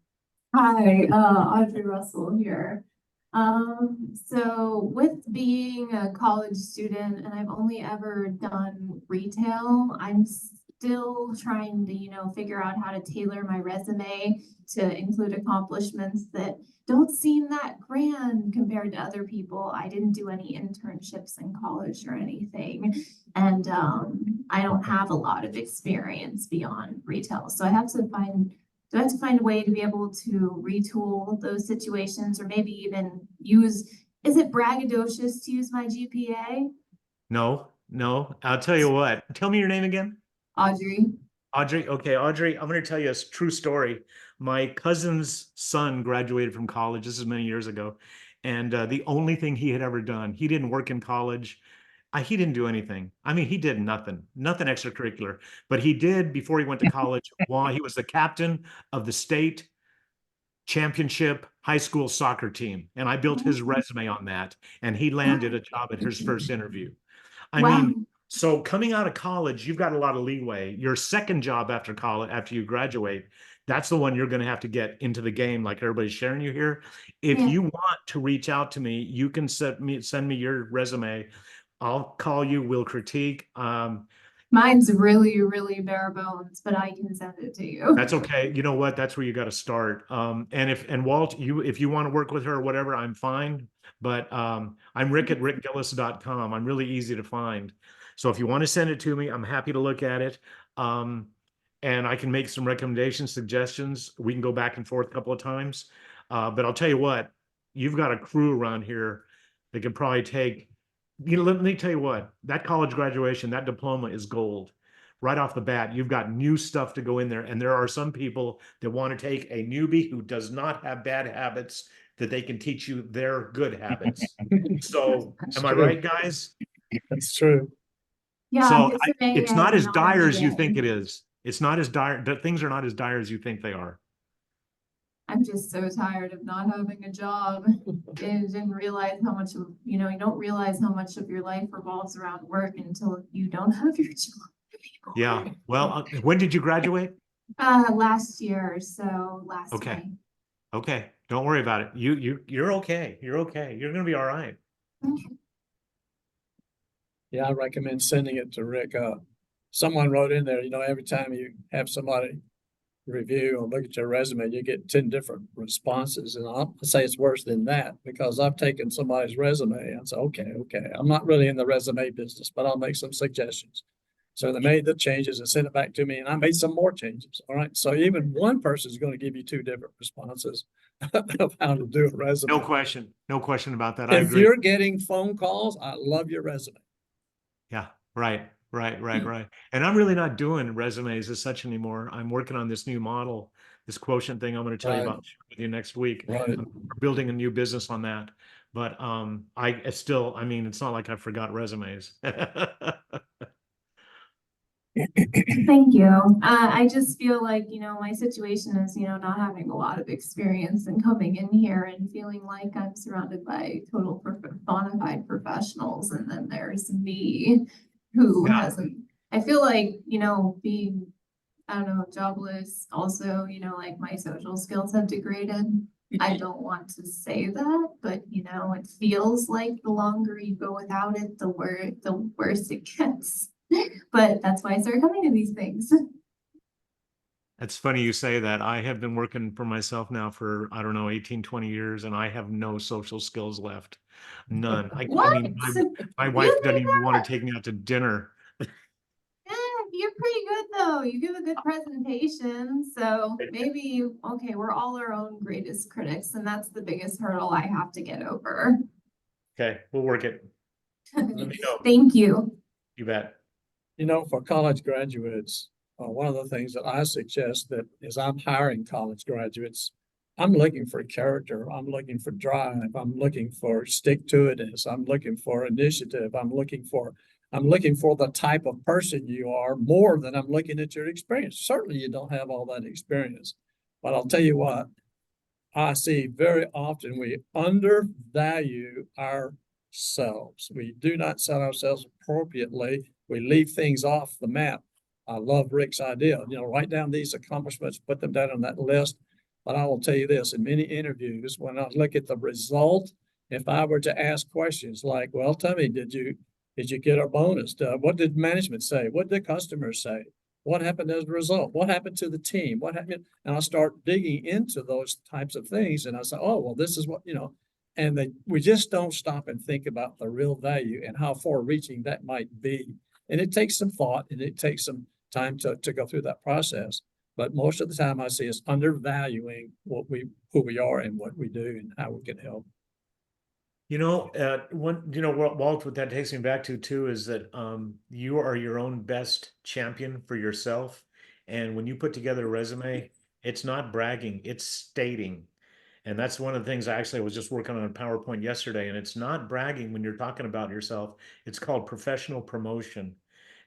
Hi, Audrey Russell here. So with being a college student and I've only ever done retail, I'm still trying to, figure out how to tailor my resume to include accomplishments that don't seem that grand compared to other people. I didn't do any internships in college or anything. And I don't have a lot of experience beyond retail. So I have to find a way to be able to retool those situations, or maybe even is it braggadocious to use my GPA? No. I'll tell you what. Tell me your name again. Audrey. Audrey. Okay, Audrey, I'm going to tell you a true story. My cousin's son graduated from college. This is many years ago. And the only thing he had ever done, he didn't work in college. He didn't do anything. I mean, he did nothing extracurricular. But he did, before he went to college, while he was the captain of the state championship high school soccer team. And I built his resume on that. And he landed a job at his first interview. I mean, so coming out of college, you've got a lot of leeway. Your second job after college, after you graduate, that's the one you're going to have to get into the game, like everybody's sharing you here. If you want to reach out to me, you can send me your resume. I'll call you. We'll critique. Mine's really, really bare bones, but I can send it to you. That's okay. You know what? That's where you got to start. And Walt, if you want to work with her or whatever, I'm fine. But I'm Rick at rickgillis.com. I'm really easy to find. So if you want to send it to me, I'm happy to look at it. And I can make some recommendations, suggestions. We can go back and forth a couple of times. But I'll tell you what, you've got a crew around here that can probably take, let me tell you what, that college graduation, that diploma is gold. Right off the bat, you've got new stuff to go in there. And there are some people that want to take a newbie who does not have bad habits, that they can teach you their good habits. So am I right, guys? That's true. Yeah, So it's not as dire as you think it is. It's not as dire. Things are not as dire as you think they are. I'm just so tired of not having a job and didn't realize how much of, you don't realize how much of your life revolves around work until you don't have your job. Yeah. Well, when did you graduate? Last year, so last Okay. May. Okay. Don't worry about it. You're okay. You're okay. You're going to be all right. Yeah, I recommend sending it to Rick. Someone wrote in there, every time you have somebody review or look at your resume, you get 10 different responses. And I'll say it's worse than that because I've taken somebody's resume and said, okay, I'm not really in the resume business, but I'll make some suggestions. So they made the changes and sent it back to me, and I made some more changes. All right. So even one person is going to give you two different responses of how to do a resume. No question about that. I If agree. you're getting phone calls, I love your resume. Yeah, right. And I'm really not doing resumes as such anymore. I'm working on this new model, this quotient thing I'm going to tell you Right. about with you next week. Right. I'm building a new business on that. But I mean, it's not like I forgot resumes. Thank you. I just feel like, my situation is, not having a lot of experience and coming in here and feeling like I'm surrounded by total bona fide professionals. And then there's me who hasn't, I feel like, being, I don't know, jobless, also, like my social skills have degraded. I don't want to say that, but it feels like the longer you go without it, the worse it gets. But that's why I started coming to these things. It's funny you say that. I have been working for myself now for, I don't know, 18, 20 years, and I have no social skills left. None. I mean, my wife doesn't even want to take me out to dinner. You're pretty good though. You give a good presentation. So maybe, okay, we're all our own greatest critics, and that's the biggest hurdle I have to get over. Okay, we'll work it. Let me know. Thank you. You bet. For college graduates, one of the things that I suggest that is I'm hiring college graduates, I'm looking for character. I'm looking for drive. I'm looking for stick-to-itiveness. I'm looking for initiative. I'm looking for the type of person you are more than I'm looking at your experience. Certainly you don't have all that experience, but I'll tell you what, I see very often we undervalue ourselves. We do not set ourselves appropriately. We leave things off the map. I love Rick's idea, write down these accomplishments, put them down on that list. But I will tell you this, in many interviews, when I look at the result, if I were to ask questions like, well, tell me, did you get a bonus? What did management say? What did customers say? What happened as a result? What happened to the team? What happened? And I start digging into those types of things. And I say, oh, well, this is what, and we just don't stop and think about the real value and how far reaching that might be. And it takes some thought and it takes some time to go through that process. But most of the time I see us undervaluing who we are and what we do and how we can help. Walt, what that takes me back to too is that you are your own best champion for yourself. And when you put together a resume, it's not bragging, it's stating. And that's one of the things I was just working on a PowerPoint yesterday, and it's not bragging when you're talking about yourself. It's called professional promotion.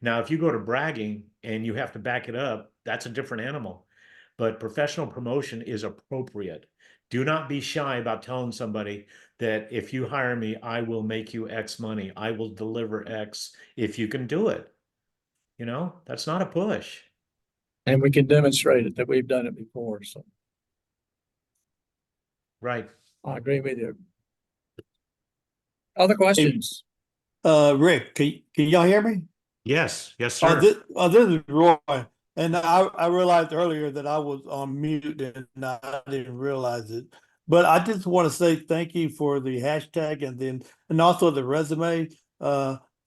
Now, if you go to bragging and you have to back it up, that's a different animal. But professional promotion is appropriate. Do not be shy about telling somebody that if you hire me, I will make you X money. I will deliver X if you can do it. That's not a push. And we can demonstrate it that we've done it before. So. Right. I agree with you. Other questions? Rick, can y'all hear me? Yes, sir. This is Roy, and I realized earlier that I was on mute and I didn't realize it. But I just want to say thank you for the hashtag and also the resume.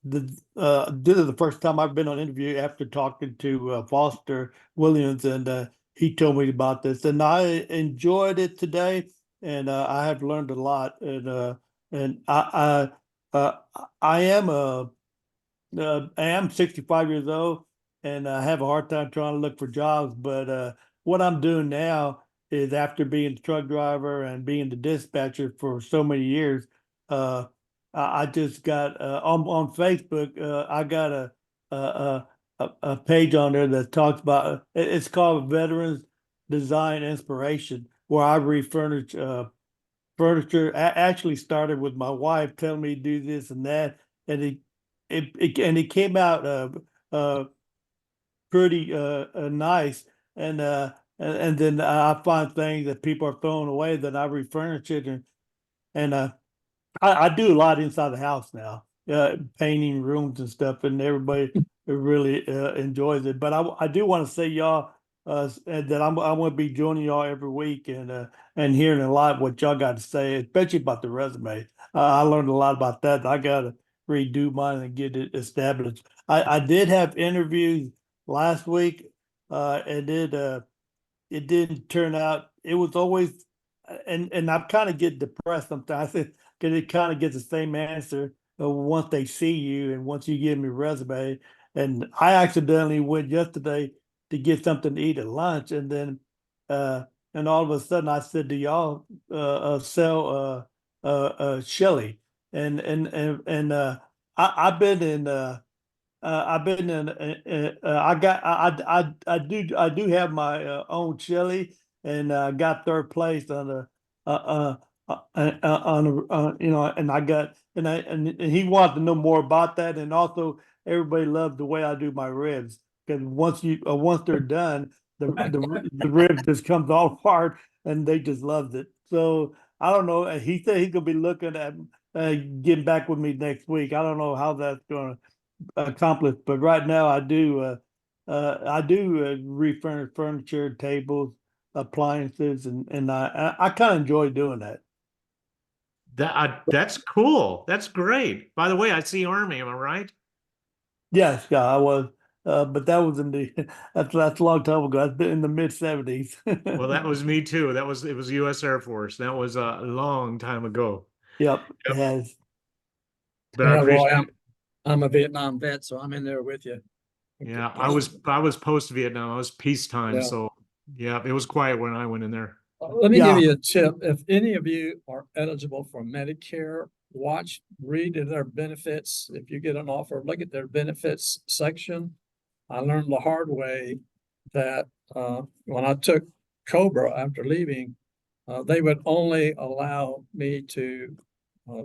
This is the first time I've been on an interview after talking to Foster Williams, and he told me about this, and I enjoyed it today, and I have learned a lot, and I am 65 years old, and I have a hard time trying to look for jobs. But what I'm doing now is, after being the truck driver and being the dispatcher for so many years, I just got on Facebook. I got a page on there that talks about it's called Veterans Design Inspiration, where I refurnish furniture. Actually started with my wife telling me to do this and that, and it came out pretty nice, and then I find things that people are throwing away that I refurnish it, and I do a lot inside the house now, painting rooms and stuff, and everybody really enjoys it. But I do want to say, y'all, and that I'm going to be joining y'all every week and hearing a lot what y'all got to say, especially about the resume. I learned a lot about that. I got to redo mine and get it established. I did have interviews last week, and it didn't turn out. It was always, and I kind of get depressed sometimes because it kind of gets the same answer once they see you and once you give me a resume. And I accidentally went yesterday to get something to eat at lunch, and then and all of a sudden I said to y'all, sell Shelly, and I've been in. I've been in. I do have my own chili, and got third place on the and I got and he wanted to know more about that, and also everybody loved the way I do my ribs because once they're done, the rib just comes all apart, and they just loved it. So I don't know. He said he's gonna be looking at getting back with me next week. I don't know how that's gonna accomplished, but right now I do refurnish furniture, tables, appliances, and I kind of enjoy doing that. That's cool. That's great. By the way, I see Army. Am I right? Yes, yeah, I was, but that was in the that's a long time ago. That's been in the mid-70s. Well, that was me too. It was U.S. Air Force. That was a long time ago. Yep, it has. But I Yeah, Roy, appreciate. I'm a Vietnam vet, so I'm in there with you. Yeah, I was post Vietnam. I was peacetime, Yeah. so yeah, it was quiet when I went in there. Let me give you a tip. If any of you are eligible for Medicare, read their benefits. If you get an offer, look at their benefits section. I learned the hard way that when I took Cobra after leaving, they would only allow me to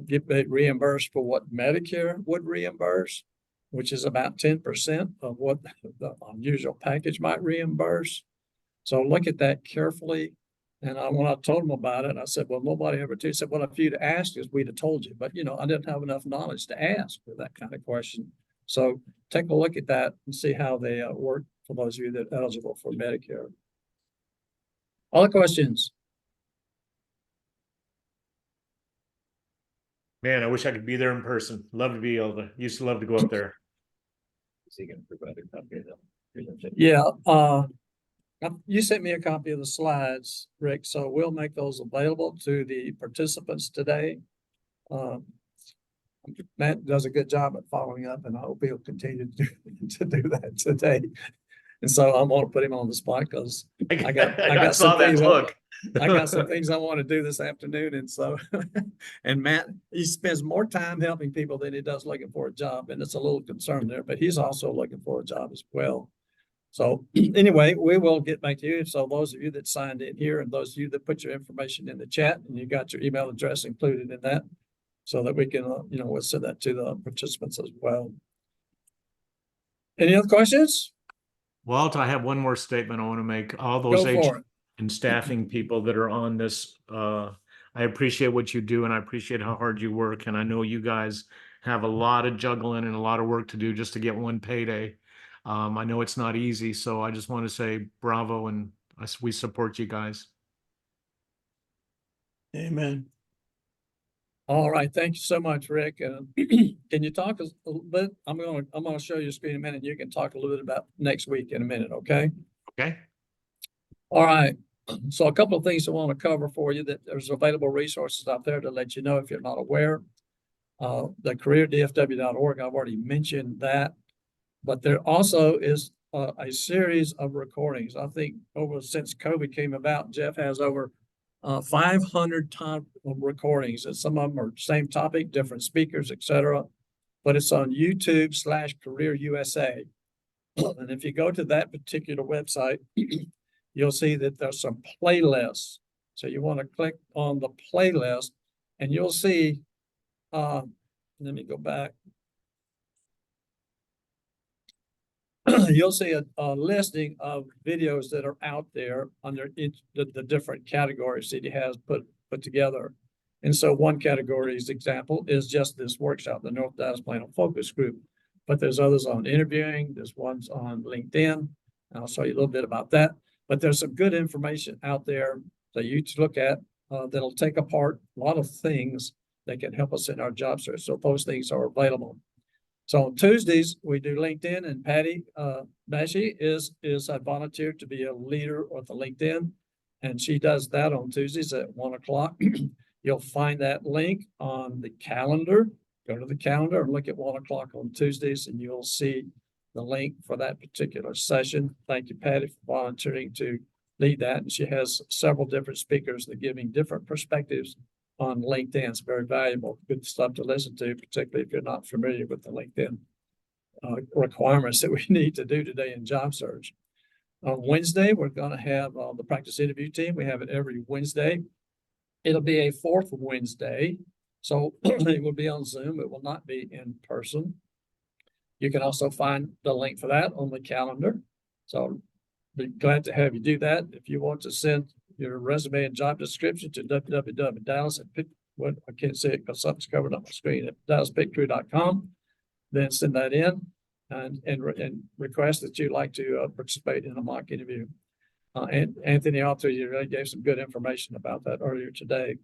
get reimbursed for what Medicare would reimburse, which is about 10% of what the unusual package might reimburse. So look at that carefully. And when I told them about it, I said, well, nobody ever did. He said, well, if you'd asked us, we'd have told you. But, I didn't have enough knowledge to ask for that kind of question. So take a look at that and see how they work for those of you that are eligible for Medicare. Other questions? Man, I wish I could be there in person. Love to be able to. Used to love to go up there. So you can provide a copy of them. Yeah. You sent me a copy of the slides, Rick, so we'll make those available to the participants today. Matt does a good job at following up, and I hope he'll continue to do that today. And so I'm going to put him on the spot because I got some things. I got some things I want to do this afternoon, and so and Matt, he spends more time helping people than he does looking for a job, and it's a little concern there. But he's also looking for a job as well. So anyway, we will get back to you. So those of you that signed in here and those of you that put your information in the chat and you got your email address included in that so that we can, we'll send that to the participants as well. Any other questions? Walt, I have one more statement I want to make. All Go those for it. and staffing people that are on this, I appreciate what you do and I appreciate how hard you work. And I know you guys have a lot of juggling and a lot of work to do just to get one payday. I know it's not easy, so I just want to say bravo and we support you guys. Amen. All right, thank you so much, Rick. Can you talk a little bit? I'm gonna show you a screen in a minute. You can talk a little bit about next week in a minute, okay? Okay. All right. So a couple of things I want to cover for you that there's available resources out there to let you know if you're not aware. The careerdfw.org, I've already mentioned that. But there also is a series of recordings. I think since COVID came about, Jeff has over 500 type of recordings, and some of them are same topic, different speakers, etc. But it's on YouTube/CareerUSA. And if you go to that particular website, you'll see that there's some playlists. So you want to click on the playlist, and you'll see. Let me go back. You'll see a listing of videos that are out there under the different categories that he has put together. And so one category's example is just this workshop, the North Dallas Plano Focus Group. But there's others on interviewing, there's ones on LinkedIn. And I'll show you a little bit about that. But there's some good information out there that you to look at that'll take apart a lot of things that can help us in our job search. So those things are available. So on Tuesdays, we do LinkedIn, and Patty Bashi is a volunteer to be a leader of the LinkedIn. And she does that on Tuesdays at 1 o'clock. You'll find that link on the calendar. Go to the calendar and look at 1 o'clock on Tuesdays, and you'll see the link for that particular session. Thank you, Patty, for volunteering to lead that. And she has several different speakers that giving different perspectives on LinkedIn. It's very valuable, good stuff to listen to, particularly if you're not familiar with the LinkedIn requirements that we need to do today in job search. On Wednesday, we're going to have the practice interview team. We have it every Wednesday. It'll be a fourth Wednesday, so it will be on Zoom. It will not be in person. You can also find the link for that on the calendar. So be glad to have you do that. If you want to send your resume and job description to www.dallas and pick what I can't say it because something's covered on my screen at dallaspickcrew.com, then send that in and request that you'd like to participate in a mock interview. And Anthony Autry, you really gave some good information about that earlier today.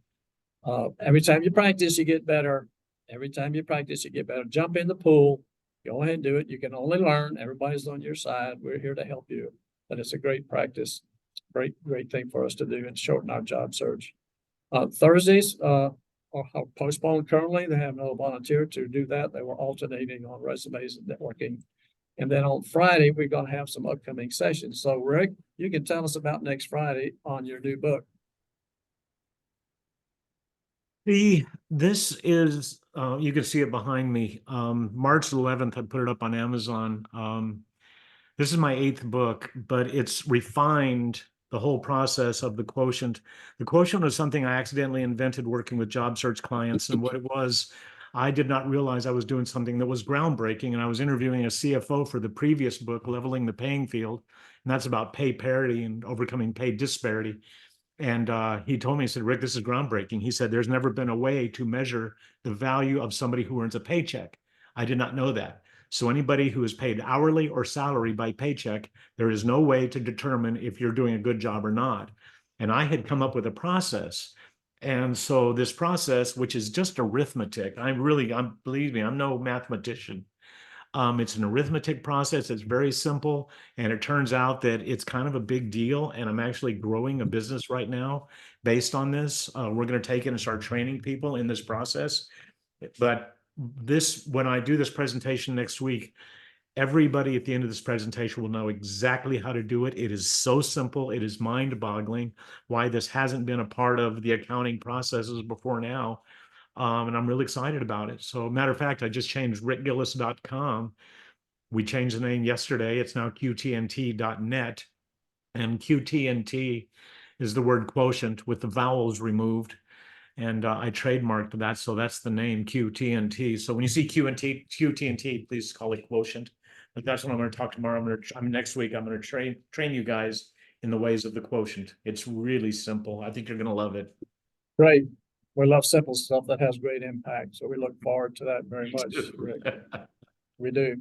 Every time you practice, you get better. Every time you practice, you get better. Jump in the pool. Go ahead and do it. You can only learn. Everybody's on your side. We're here to help you. But it's a great practice. Great thing for us to do and shorten our job search. Thursdays are postponed currently. They have no volunteer to do that. They were alternating on resumes and networking. And then on Friday, we're going to have some upcoming sessions. So Rick, you can tell us about next Friday on your new book. This is, you can see it behind me. March 11th, I put it up on Amazon. This is my 8th book, but it's refined the whole process of the quotient. The quotient was something I accidentally invented working with job search clients. And what it was, I did not realize I was doing something that was groundbreaking. And I was interviewing a CFO for the previous book, Leveling the Paying Field. And that's about pay parity and overcoming pay disparity. And he told me, he said, Rick, this is groundbreaking. He said, there's never been a way to measure the value of somebody who earns a paycheck. I did not know that. So anybody who is paid hourly or salary by paycheck, there is no way to determine if you're doing a good job or not. And I had come up with a process. And so this process, which is just arithmetic, believe me, I'm no mathematician. It's an arithmetic process. It's very simple. And it turns out that it's kind of a big deal. And I'm actually growing a business right now based on this. We're going to take it and start training people in this process. But when I do this presentation next week, everybody at the end of this presentation will know exactly how to do it. It is so simple. It is mind-boggling why this hasn't been a part of the accounting processes before now. And I'm really excited about it. So matter of fact, I just changed rickgillis.com. We changed the name yesterday. It's now qtnt.net. And QTNT is the word quotient with the vowels removed. And I trademarked that, so that's the name, QTNT. So when you see QTNT, please call it quotient. But that's what I'm going to talk tomorrow. Next week, I'm going to train you guys in the ways of the quotient. It's really simple. I think you're going to love it. Great. We love simple stuff that has great impact. So we look forward to that very much, Rick. We do.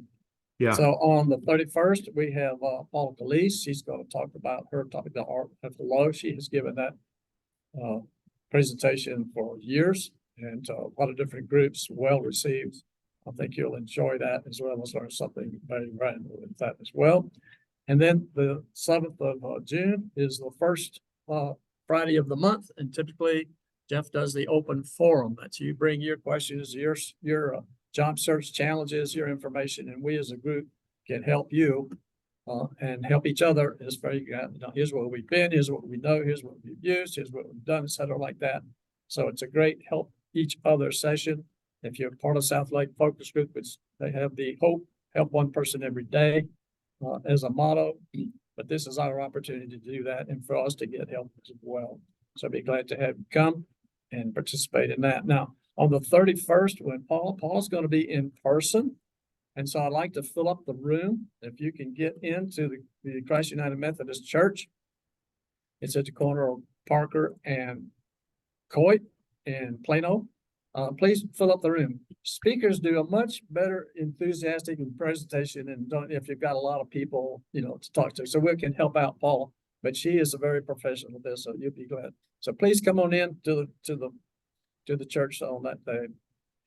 Yeah. So on the 31st, we have Paula Gillis. She's going to talk about her topic, the art of the low. She has given that presentation for years and a lot of different groups, well received. I think you'll enjoy that as well as learn something very valuable with that as well. And then the 7th of June is the first Friday of the month. And typically Jeff does the open forum. That's you bring your questions, your job search challenges, your information, and we as a group can help you and help each other. Is very here's where we've been, here's what we know, here's what we've used, here's what we've done, etc. like that. So it's a great help each other session. If you're part of South Lake Focus Group, they have the help one person every day as a motto. But this is our opportunity to do that and for us to get help as well. So I'd be glad to have you come and participate in that. Now, on the 31st, when Paul's going to be in person. And so I'd like to fill up the room. If you can get into the Christ United Methodist Church, it's at the corner of Parker and Coit in Plano. Please fill up the room. Speakers do a much better enthusiastic presentation and if you've got a lot of people, to talk to. So we can help out Paul but she is a very professional at this, so you'll be glad. So please come on in to the church on that day.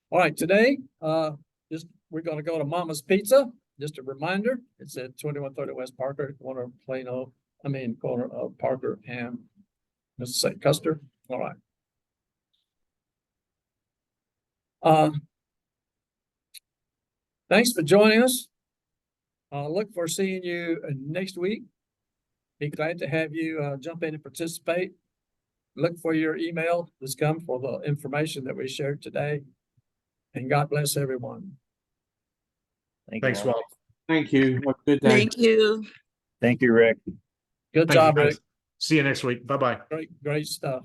All right, today, we're gonna go to Mama's Pizza. Just a reminder, it's at 2130 West Parker, corner of Parker and let's say Custer. All right. Thanks for joining us. Look for seeing you next week. Be glad to have you jump in and participate. Look for your email that's come for the information that we shared today. And God bless everyone. Thanks, Walt. Thank you. Have a good day. Thank you. Thank you, Rick. Good Thank you, job, guys. Rick. See you next week. Bye-bye. Great stuff.